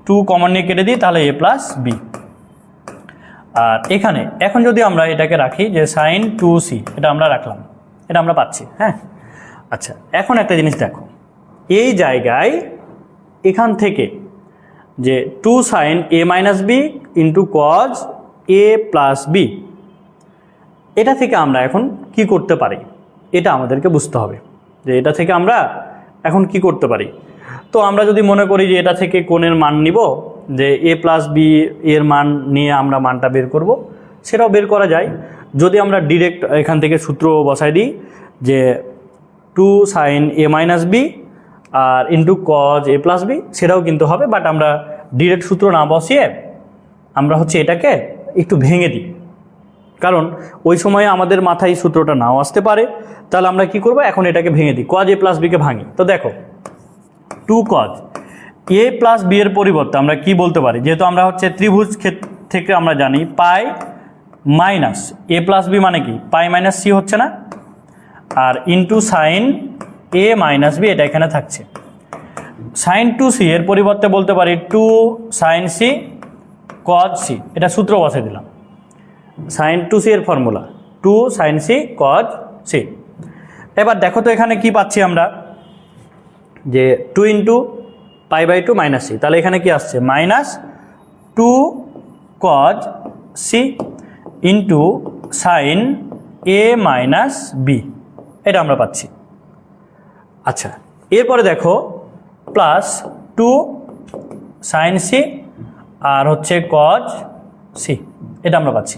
2 কমন নিয়ে কেটে দিই তাহলে এ প্লাস বি। আর এখানে এখন যদি আমরা এটাকে রাখি যে সাইন 2c, এটা আমরা রাখলাম, এটা আমরা পাচ্ছি। হ্যাঁ, আচ্ছা এখন একটা জিনিস দেখো, এই জায়গায় এখান থেকে যে 2 sine A minus B into cos A plus B, এটা থেকে আমরা এখন কি করতে পারি এটা আমাদেরকে বুঝতে হবে যে এটা থেকে আমরা এখন কি করতে পারি। তো আমরা যদি মনে করি যে এটা থেকে কোণের মান নিব, যে এ প্লাস বি এর মান নিয়ে আমরা মানটা বের করব, সেটাও বের করা যায়। যদি আমরা ডিরেক্ট এখান থেকে সূত্র বসাই দিই যে 2 সাইন এ মাইনাস বি আর into cos A plus B, সেটাও কিন্তু হবে। বাট আমরা ডিরেক্ট সূত্র না বসিয়ে আমরা হচ্ছে এটাকে একটু ভেঙে দিই, কারণ ওই সময়ে আমাদের মাথায় সূত্রটা নাও আসতে পারে। তাহলে আমরা কি করব, এখন এটাকে ভেঙে দিই, কজ এ প্লাস বিকে ভাঙি। তো দেখো 2 কজ এ প্লাস বি এর পরিবর্তে আমরা কি বলতে পারি, যেহেতু আমরা হচ্ছে ত্রিভুজ থেকে আমরা জানি পাই মাইনাস এ প্লাস বি মানে কি পাই মাইনাস সি হচ্ছে না, আর into sine A minus B, এটা এখানে থাকছে। সাইন 2c এর পরিবর্তে বলতে পারি 2 সাইন সি কজ সি, এটা সূত্র বসাই দিলাম। সাইন 2c এর formula 2 sine C cos C. এবার দেখো তো এখানে কি পাচ্ছি আমরা, যে 2 into pi by 2 minus C, তাহলে এখানে কি আসছে minus 2 cos C into sine A minus B, এটা আমরা পাচ্ছি। আচ্ছা এরপরে দেখো প্লাস 2 সাইন সি আর হচ্ছে কজ সি, এটা আমরা পাচ্ছি।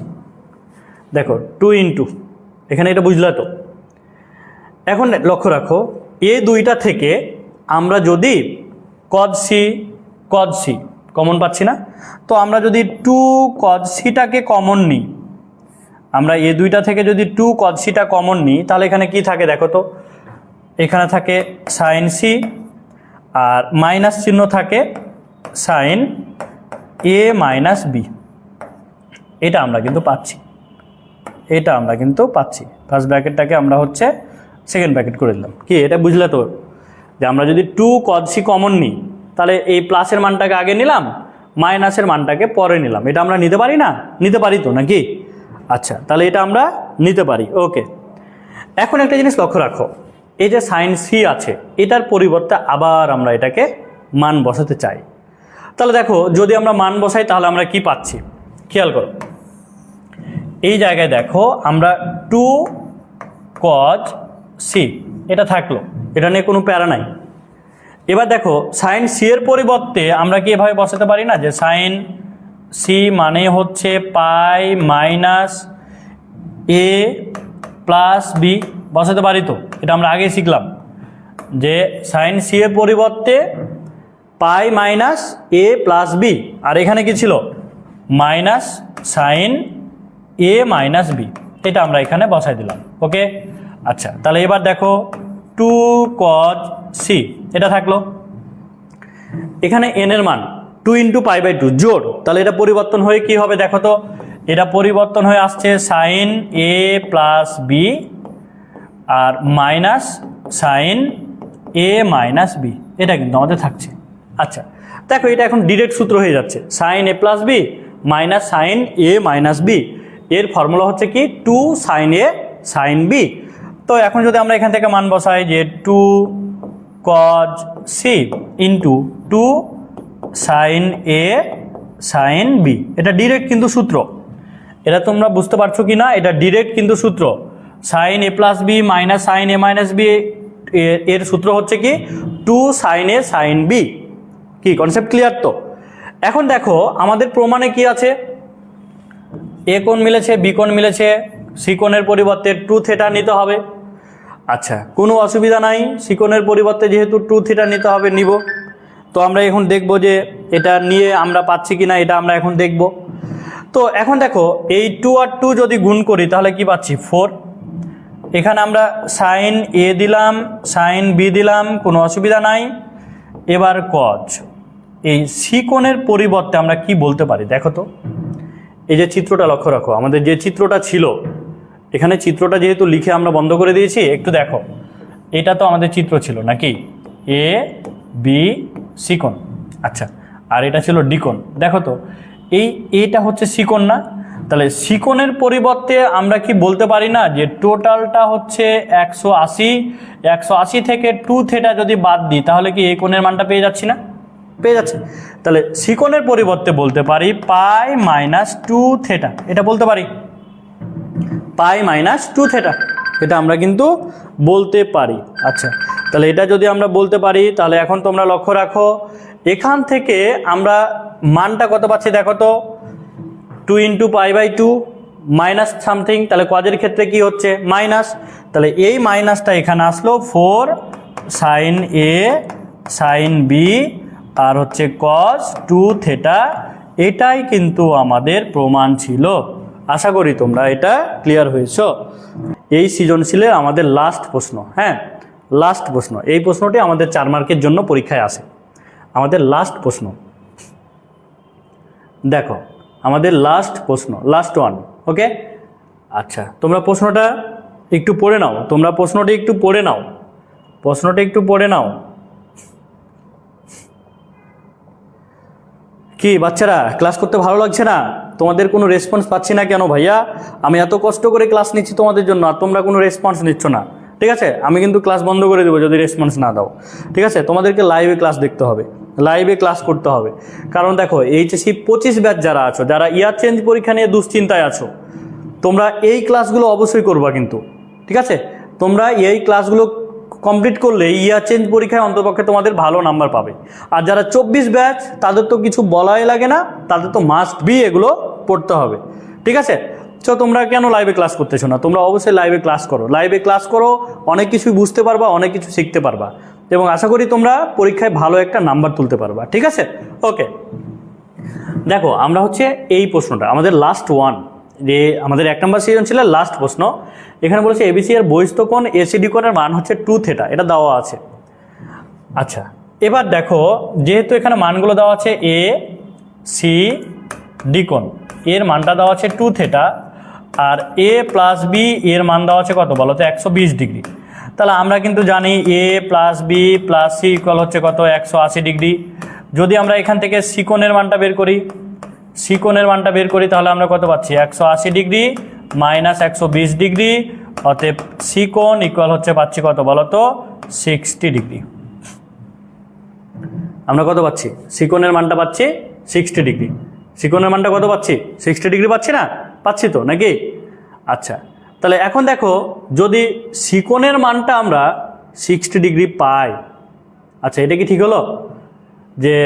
দেখো 2 ইন্টু, এখানে এটা বুঝলে তো। এখন লক্ষ্য রাখো এই দুইটা থেকে আমরা যদি কজ সি কমন পাচ্ছি না, তো আমরা যদি 2 কজ সিটাকে কমন নিই, আমরা এই দুইটা থেকে যদি 2 কজ সিটা কমন নিই তাহলে এখানে কি থাকে দেখো তো, এখানে থাকে সাইন সি আর মাইনাস চিহ্ন থাকে সাইন এ মাইনাস বি, এটা আমরা কিন্তু পাচ্ছি, এটা আমরা কিন্তু পাচ্ছি। ফার্স্ট ব্র্যাকেটটাকে আমরা হচ্ছে সেকেন্ড ব্র্যাকেট করে দিলাম। কি এটা বুঝলে তো, যে আমরা যদি 2 কজ সি কমন নিই তাহলে এই প্লাসের মানটাকে আগে নিলাম, মাইনাসের মানটাকে পরে নিলাম, এটা আমরা নিতে পারি না, নিতে পারি তো নাকি? আচ্ছা তাহলে এটা আমরা নিতে পারি। ওকে, এখন একটা জিনিস লক্ষ্য রাখো, এই যে সাইন সি আছে এটার পরিবর্তে আবার আমরা এটাকে মান বসাতে চাই। তাহলে দেখো যদি আমরা মান বসাই তাহলে আমরা কি পাচ্ছি খেয়াল করো, এই জায়গায় দেখো আমরা 2 cos সি এটা থাকলো, এটা নিয়ে কোনো প্যারা নাই। এবার দেখো সাইন সি এর পরিবর্তে আমরা কি এভাবে বসাতে পারি না যে সাইন সি মানে হচ্ছে পাই মাইনাস এ প্লাস বি, বসাতে পারি তো? এটা আমরা আগেই শিখলাম যে সাইন সি এর পরিবর্তে pi minus A plus B, আর এখানে কি ছিল minus sine A minus B, এটা আমরা এখানে বসাই দিলাম। ওকে, আচ্ছা তাহলে এবার দেখো 2 cos সি এটা থাকলো, এখানে এন এর মান 2 × π/2 জোড়, তাহলে এটা পরিবর্তন হয়ে কি হবে দেখো তো, এটা পরিবর্তন হয়ে আসছে সাইন এ প্লাস বি আর minus sine A minus B, এটা কিন্তু আমাদের থাকছে। আচ্ছা দেখো এটা এখন ডিরেক্ট সূত্র হয়ে যাচ্ছে, sine A plus B minus sine A minus B, এর ফর্মুলা হচ্ছে কি 2 সাইন এ সাইন বি। তো এখন যদি আমরা এখান থেকে মান বসাই যে 2 cos C into 2 sine A sine B, এটা ডিরেক্ট কিন্তু সূত্র, এটা তোমরা বুঝতে পারছো কি না? এটা ডিরেক্ট কিন্তু সূত্র, sine A plus B minus sine A minus B এর সূত্র হচ্ছে কি 2 সাইন এ সাইন বি। কি কনসেপ্ট ক্লিয়ার তো? এখন দেখো আমাদের প্রমাণে কি আছে, এ কোণ মিলেছে বি কোণ মিলেছে, সি কোণের পরিবর্তে 2 থিটা নিতে হবে। আচ্ছা কোনো অসুবিধা নাই, সি কোণের পরিবর্তে যেহেতু 2 থিটা নিতে হবে নিব। তো আমরা এখন দেখব যে এটা নিয়ে আমরা পাচ্ছি কিনা, এটা আমরা এখন দেখব। তো এখন দেখো এই 2 আর 2 যদি গুণ করি তাহলে কি পাচ্ছি 4, এখানে আমরা সাইন এ দিলাম সাইন বি দিলাম, কোনো অসুবিধা নাই। এবার cos, এই সি কোণের পরিবর্তে আমরা কি বলতে পারি দেখো তো, এই যে চিত্রটা লক্ষ্য রাখো, আমাদের যে চিত্রটা ছিল এখানে চিত্রটা যেহেতু লিখে আমরা বন্ধ করে দিয়েছি, একটু দেখো এটা তো আমাদের চিত্র ছিল নাকি, এ বি সি কোণ, আচ্ছা আর এটা ছিল ডি কোণ। দেখো তো এইটা হচ্ছে সি কোণ না, তাহলে সি কোণের পরিবর্তে আমরা কি বলতে পারি না যে টোটালটা হচ্ছে 180 থেকে 2 থিটা যদি বাদ দিই তাহলে কি এই কোণের মানটা পেয়ে যাচ্ছি না? পেয়ে যাচ্ছে। তাহলে সি কোণের পরিবর্তে বলতে পারি পাই মাইনাস 2 থিটা, এটা বলতে পারি পাই মাইনাস 2 থিটা, এটা আমরা কিন্তু বলতে পারি। আচ্ছা তাহলে এটা যদি আমরা বলতে পারি তাহলে এখন তোমরা লক্ষ্য রাখো এখান থেকে আমরা মানটা কত পাচ্ছি দেখো তো, 2 × π/2 মাইনাস সামথিং, তাহলে কজের ক্ষেত্রে কি হচ্ছে মাইনাস, তাহলে এই মাইনাসটা এখানে আসলো 4 সাইন এ সাইন বি আর হচ্ছে cos 2 থিটা, এটাই কিন্তু আমাদের প্রমাণ ছিল। আশা করি তোমরা এটা ক্লিয়ার হয়েছো। এই সৃজনশীলের আমাদের লাস্ট প্রশ্ন, হ্যাঁ লাস্ট প্রশ্ন, এই প্রশ্নটি আমাদের 4 মার্কের জন্য পরীক্ষায় আসে। আমাদের লাস্ট প্রশ্ন দেখো, আমাদের লাস্ট প্রশ্ন, লাস্ট ওয়ান। ওকে আচ্ছা তোমরা প্রশ্নটা একটু পড়ে নাও, তোমরা প্রশ্নটি একটু পড়ে নাও, প্রশ্নটি একটু পড়ে নাও। কি বাচ্চারা ক্লাস করতে ভালো লাগছে না? তোমাদের কোনো রেসপন্স পাচ্ছি না কেন ভাইয়া? আমি এত কষ্ট করে ক্লাস নিচ্ছি তোমাদের জন্য আর তোমরা কোনো রেসপন্স নিচ্ছ না। ঠিক আছে আমি কিন্তু ক্লাস বন্ধ করে দেবো যদি রেসপন্স না দাও। ঠিক আছে তোমাদেরকে লাইভে ক্লাস দেখতে হবে, লাইভে ক্লাস করতে হবে। কারণ দেখো এইচএসসি 25 ব্যাচ যারা আছো, যারা ইয়ার চেঞ্জ পরীক্ষা নিয়ে দুশ্চিন্তায় আছো, তোমরা এই ক্লাসগুলো অবশ্যই করবা কিন্তু। ঠিক আছে তোমরা এই ক্লাসগুলো কমপ্লিট করলে ইয়ার চেঞ্জ পরীক্ষায় অন্ততপক্ষে তোমাদের ভালো নাম্বার পাবে। আর যারা 24 ব্যাচ তাদের তো কিছু বলাই লাগে না, তাদের তো মাস্ট বি এগুলো পড়তে হবে। ঠিক আছে তো তোমরা কেন লাইভে ক্লাস করতেছো না? তোমরা অবশ্যই লাইভে ক্লাস করো, লাইভে ক্লাস করো, অনেক কিছুই বুঝতে পারবা, অনেক কিছু শিখতে পারবা এবং আশা করি তোমরা পরীক্ষায় ভালো একটা নাম্বার তুলতে পারবা। ঠিক আছে ওকে দেখো আমরা হচ্ছে এই প্রশ্নটা আমাদের লাস্ট ওয়ান, যে আমাদের 1 নম্বর সৃজনশীলের লাস্ট প্রশ্ন। এখানে বলেছে এবিসি এর বহিস্থ কোণ এসিডি কোণের মান হচ্ছে 2 থিটা, এটা দেওয়া আছে। আচ্ছা এবার দেখো যেহেতু এখানে মানগুলো দেওয়া আছে এ সি ডি কোণ, এর মানটা দেওয়া আছে 2 থিটা আর এ প্লাস বি এর মান দেওয়া আছে কত বলো তো 120 ডিগ্রি। তাহলে আমরা কিন্তু জানি A plus B plus C equal হচ্ছে কত 180 ডিগ্রি। যদি আমরা এখান থেকে সি কোণের মানটা বের করি, সি কোণের মানটা বের করি তাহলে আমরা কত পাচ্ছি 180 ডিগ্রি মাইনাস 120 ডিগ্রি অতএব সিকোণ ইকুয়াল হচ্ছে পাচ্ছি কত বলো তো 60 ডিগ্রি। আমরা কত পাচ্ছি? সিকোণের মানটা পাচ্ছি 60 ডিগ্রি। সিকোণের মানটা কত পাচ্ছি? 60 ডিগ্রি পাচ্ছি না? পাচ্ছি তো নাকি? আচ্ছা, তাহলে এখন দেখো যদি সিকোণের মানটা আমরা 60 ডিগ্রি পাই, আচ্ছা এটা কি ঠিক হলো যে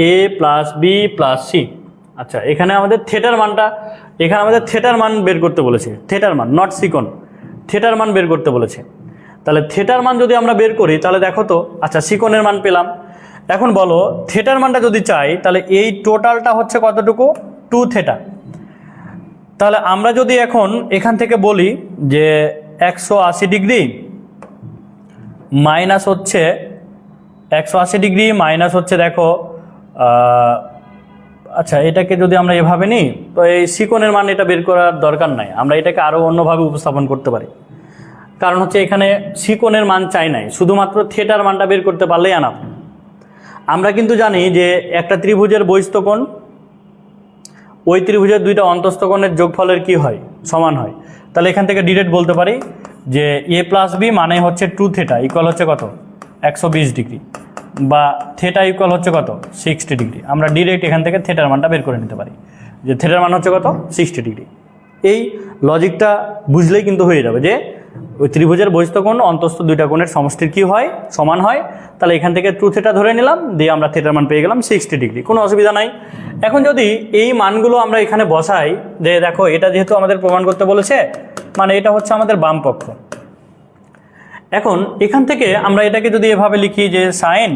এ প্লাস বি প্লাস সি? আচ্ছা এখানে আমাদের থিটার মানটা, এখানে আমাদের থিটার মান বের করতে বলেছে, থিটার মান নট সিকোণ, থিটার মান বের করতে বলেছে। তাহলে থিটার মান যদি আমরা বের করি তাহলে দেখো তো, আচ্ছা সিকোণের মান পেলাম। এখন বলো থিটার মানটা যদি চাই তাহলে এই টোটালটা হচ্ছে কতটুকু? 2 থিটা। তাহলে আমরা যদি এখন এখান থেকে বলি যে 180 ডিগ্রি মাইনাস হচ্ছে 180 ডিগ্রি মাইনাস হচ্ছে দেখো আচ্ছা এটাকে যদি আমরা এভাবে নিই তো এই সিকোণের মান এটা বের করার দরকার নাই, আমরা এটাকে আরও অন্যভাবে উপস্থাপন করতে পারি। কারণ হচ্ছে এখানে সিকোণের মান চাই নাই, শুধুমাত্র থিটার মানটা বের করতে পারলেই আনা। আমরা কিন্তু জানি যে একটা ত্রিভুজের বহিস্থ কোণ ওই ত্রিভুজের দুইটা অন্তস্থ কোণের যোগফলের কি হয়? সমান হয়। তাহলে এখান থেকে ডিরেক্ট বলতে পারি যে এ প্লাস বি মানে হচ্ছে 2 থিটা ইকুয়াল হচ্ছে কত? 120 ডিগ্রি, বা থিটা ইকুয়াল হচ্ছে কত? 60 ডিগ্রি। আমরা ডিরেক্ট এখান থেকে থিটার মানটা বের করে নিতে পারি যে থিটার মান হচ্ছে কত? 60 ডিগ্রি। এই লজিকটা বুঝলেই কিন্তু হয়ে যাবে যে ওই ত্রিভুজের বহিস্থ কোণ অন্তস্থ দুইটা কোণের সমষ্টির কি হয়? সমান হয়। তাহলে এখান থেকে 2 থিটা ধরে নিলাম, দিয়ে আমরা থিটার মান পেয়ে গেলাম 60 ডিগ্রি, কোনো অসুবিধা নাই। এখন যদি এই মানগুলো আমরা এখানে বসাই, যে দেখো এটা যেহেতু আমাদের প্রমাণ করতে বলেছে, মানে এটা হচ্ছে আমাদের বাম পক্ষ। এখন এখান থেকে আমরা এটাকে যদি এভাবে লিখি যে সাইন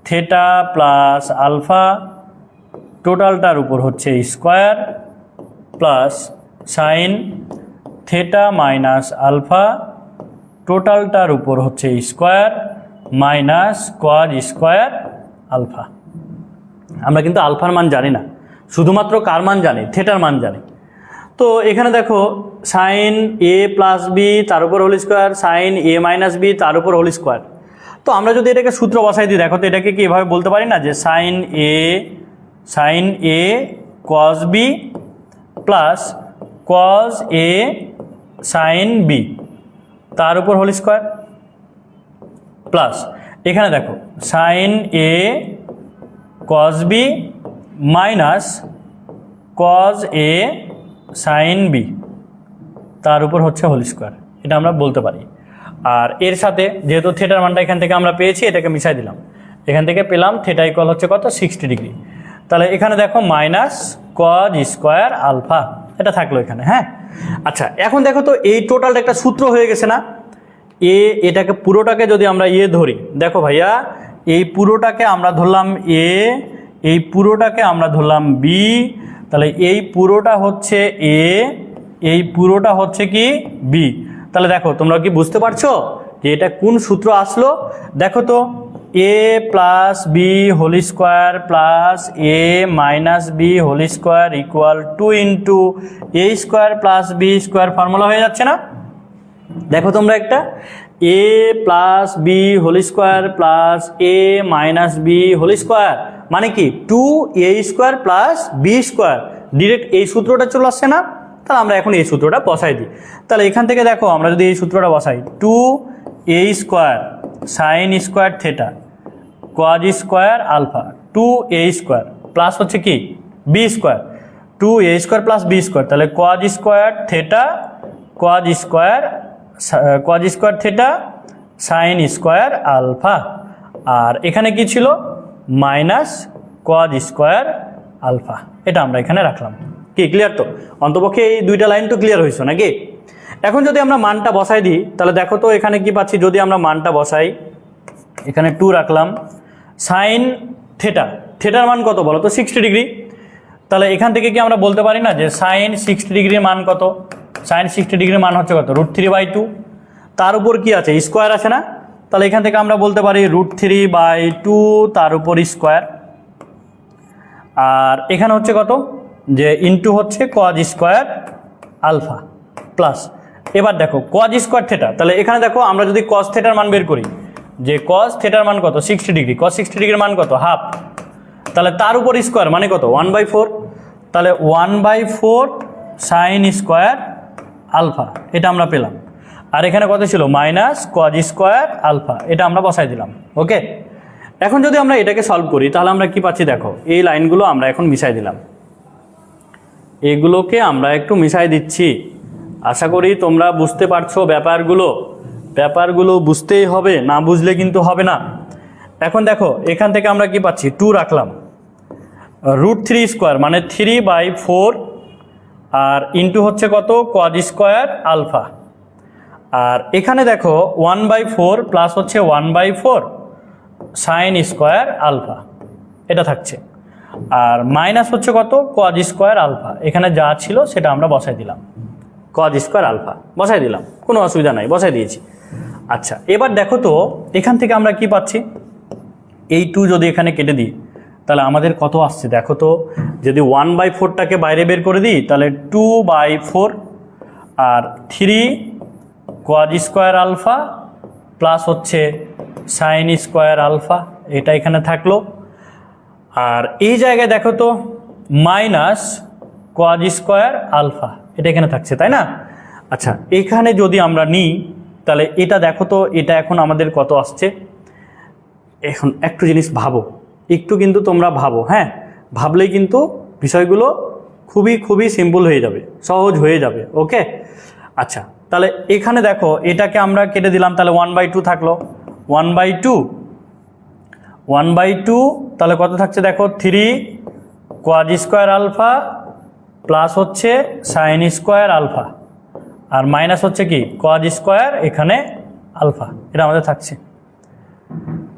থিটা প্লাস আলফা টোটালটার উপর হচ্ছে square plus sine theta minus alpha টোটালটার উপর হচ্ছে square minus cos square alpha. আমরা কিন্তু আলফার মান জানি না, শুধুমাত্র কার মান জানি? থিটার মান জানি। তো এখানে দেখো সাইন এ প্লাস বি তার উপর whole square, sign A minus B তার উপর হোল স্কোয়ার। তো আমরা যদি এটাকে সূত্র বসাই দিই, দেখো তো এটাকে কি এভাবে বলতে পারি না যে sine A cos B plus cos A sine B তার উপর হোল স্কোয়ার প্লাস এখানে দেখো sine A cos B minus cos A sine B তার উপর হচ্ছে হোল স্কোয়ার, এটা আমরা বলতে পারি। আর এর সাথে যেহেতু থিটার মানটা এখান থেকে আমরা পেয়েছি, এটাকে মিশাই দিলাম, এখান থেকে পেলাম থিটা ইকুয়াল হচ্ছে কত? 60 ডিগ্রি। তাহলে এখানে দেখো মাইনাস কজ স্কোয়ার আলফা, এটা থাকলো এখানে। হ্যাঁ, আচ্ছা এখন দেখো তো এই টোটালটা একটা সূত্র হয়ে গেছে না? এটাকে পুরোটাকে যদি আমরা ধরি, দেখো ভাইয়া এই পুরোটাকে আমরা ধরলাম এ, এই পুরোটাকে আমরা ধরলাম বি, তাহলে এই পুরোটা হচ্ছে এ, এই পুরোটা হচ্ছে কি বি। তাহলে দেখো তোমরা কি বুঝতে পারছো যে এটা কোন সূত্র আসলো? দেখো তো A plus B whole square plus A minus B whole square equal 2 into A square plus B square formula হয়ে যাচ্ছে না? দেখো তোমরা একটা A plus B whole square plus A minus B whole square মানে কি 2 A square plus B square, direct এই সূত্রটা চলে আসছে না? তাহলে আমরা এখন এই সূত্রটা বসাই দিই। তাহলে এখান থেকে দেখো আমরা যদি এই সূত্রটা বসাই, 2 A square sine square theta cos square alpha 2 A square plus হচ্ছে কি B square, 2 A square plus B square, তাহলে cos square theta cos square theta sine square alpha. আর এখানে কি ছিল? মাইনাস কজ স্কোয়ার আলফা, এটা আমরা এখানে রাখলাম। কি ক্লিয়ার তো? অন্তপক্ষে এই দুইটা লাইন তো ক্লিয়ার হয়েছে নাকি? এখন যদি আমরা মানটা বসাই দিই তাহলে দেখো তো এখানে কি পাচ্ছি? যদি আমরা মানটা বসাই, এখানে 2 রাখলাম, সাইন থিটার মান কত বলো তো? 60 ডিগ্রি। তাহলে এখান থেকে কি আমরা বলতে পারি না যে সাইন 60 ডিগ্রির মান কত? সাইন 60 ডিগ্রির মান হচ্ছে কত? √3/2, তার উপর কি আছে? স্কোয়ার আছে না? তাহলে এখান থেকে আমরা বলতে পারি √3/2 তার উপর স্কোয়ার, আর এখানে হচ্ছে কত? যে ইন্টু হচ্ছে কজ স্কোয়ার আলফা প্লাস, এবার দেখো কজ স্কোয়ার থিটা, তাহলে এখানে দেখো আমরা যদি কজ থিটার মান বের করি, যে কজ থিটার মান কত? 60 ডিগ্রি, কজ 60 ডিগ্রির মান কত? হাফ, তাহলে তার উপর স্কোয়ার মানে কত? 1/4, তাহলে 1/4 সাইন স্কোয়ার আলফা, এটা আমরা পেলাম। আর এখানে কত ছিল মাইনাস কজ স্কোয়ার আলফা, এটা আমরা বসাই দিলাম। ওকে, এখন যদি আমরা এটাকে সলভ করি তাহলে আমরা কি পাচ্ছি দেখো, এই লাইনগুলো আমরা এখন মিশাই দিলাম, এগুলোকে আমরা একটু মিশাই দিচ্ছি। আশা করি তোমরা বুঝতে পারছো ব্যাপারগুলো বুঝতেই হবে, না বুঝলে কিন্তু হবে না। এখন দেখো এখান থেকে আমরা কি পাচ্ছি, 2 রাখলাম, √3² মানে 3/4, আর ইন্টু হচ্ছে কত কজ স্কোয়ার আলফা। আর এখানে দেখো 1/4 প্লাস হচ্ছে 1/4 সাইন স্কোয়ার আলফা, এটা থাকছে। আর মাইনাস হচ্ছে কত কজ স্কোয়ার আলফা, এখানে যা ছিল সেটা আমরা বসাই দিলাম, কজ স্কোয়ার আলফা বসাই দিলাম, কোনো অসুবিধা নাই, বসাই দিয়েছি। আচ্ছা, এবার দেখো তো এখান থেকে আমরা কি পাচ্ছি, এই 2 যদি এখানে কেটে দিই তাহলে আমাদের কত আসছে দেখো তো, যদি 1/4টাকে বাইরে বের করে দিই তাহলে 2/4 আর 3 কজ স্কোয়ার আলফা প্লাস হচ্ছে সাইন স্কোয়ার আলফা, এটা এখানে থাকলো। আর এই জায়গায় দেখো তো মাইনাস কজ স্কোয়ার আলফা, এটা এখানে থাকছে, তাই না? আচ্ছা, এখানে যদি আমরা নিই তাহলে এটা দেখো তো, এটা এখন আমাদের কত আসছে। এখন একটু জিনিস ভাবো, একটু কিন্তু তোমরা ভাবো, হ্যাঁ, ভাবলেই কিন্তু বিষয়গুলো খুবই সিম্পল হয়ে যাবে, সহজ হয়ে যাবে। ওকে, আচ্ছা, তাহলে এখানে দেখো এটাকে আমরা কেটে দিলাম, তাহলে 1/2 থাকলো, 1/2 তাহলে কত থাকছে দেখো, 3 কজ স্কোয়ার আলফা প্লাস হচ্ছে সাইন স্কোয়ার আলফা, আর মাইনাস হচ্ছে কি কজ স্কোয়ার এখানে আলফা, এটা আমাদের থাকছে।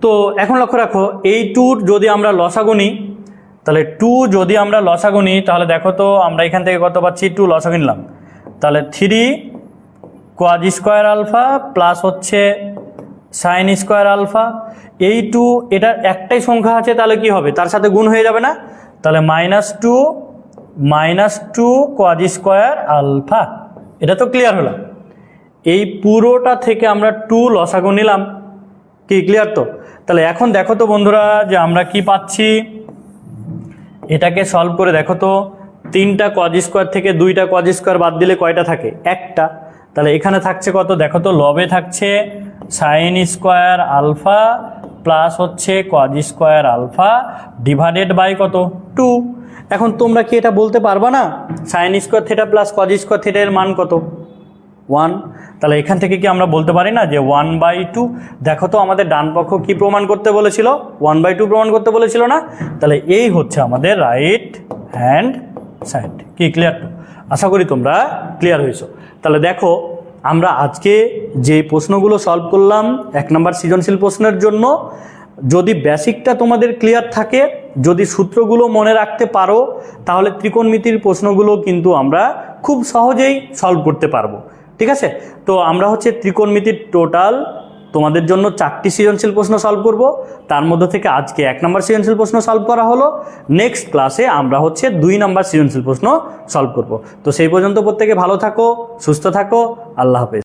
তো এখন লক্ষ্য রাখো, এই 2 যদি আমরা লসাগু নিই তাহলে 2 যদি আমরা লসাগু নিই তাহলে দেখো তো আমরা এখান থেকে কত পাচ্ছি, 2 লসাগু নিলাম, তাহলে 3 কজ স্কোয়ার আলফা প্লাস হচ্ছে সাইন স্কোয়ার আলফা। এই 2 এটার একটাই সংখ্যা আছে, তাহলে কি হবে, তার সাথে গুণ হয়ে যাবে না, তাহলে -2 কজ স্কোয়ার আলফা, এটা তো ক্লিয়ার হলো। এই পুরোটা থেকে আমরা 2 লসাগু নিলাম, কি ক্লিয়ার তো? তাহলে এখন দেখো তো বন্ধুরা যে আমরা কি পাচ্ছি, এটাকে সলভ করে দেখো তো, 3টা কজ স্কোয়ার থেকে 2টা কজ স্কোয়ার বাদ দিলে কয়টা থাকে, একটা। তাহলে এখানে থাকছে কত দেখো তো, লবে থাকছে সাইন স্কোয়ার আলফা প্লাস হচ্ছে cos square alpha divided by কত 2। এখন তোমরা কি এটা বলতে পারবা না sine square theta plus cos square theta এর মান কত, 1? তাহলে এখান থেকে কি আমরা বলতে পারি না যে 1/2? দেখো তো আমাদের ডান পক্ষ কি প্রমাণ করতে বলেছিল, 1/2 প্রমাণ করতে বলেছিল না? তাহলে এই হচ্ছে আমাদের রাইট হ্যান্ড সাইড। কি ক্লিয়ার তো? আশা করি তোমরা ক্লিয়ার হয়েছো। তাহলে দেখো আমরা আজকে যে প্রশ্নগুলো সলভ করলাম 1 নম্বর সৃজনশীল প্রশ্নের জন্য, যদি বেসিকটা তোমাদের ক্লিয়ার থাকে, যদি সূত্রগুলো মনে রাখতে পারো, তাহলে ত্রিকোণমিতির প্রশ্নগুলো কিন্তু আমরা খুব সহজেই সলভ করতে পারবো। ঠিক আছে, তো আমরা হচ্ছে ত্রিকোণমিতির টোটাল তোমাদের জন্য 4টি সৃজনশীল প্রশ্ন সলভ করব, তার মধ্যে থেকে আজকে 1 নম্বর সৃজনশীল প্রশ্ন সলভ করা হলো। নেক্সট ক্লাসে আমরা হচ্ছে 2 নম্বর সৃজনশীল প্রশ্ন সলভ করব। তো সেই পর্যন্ত প্রত্যেকে ভালো থাকো, সুস্থ থাকো, আল্লাহ হাফেজ।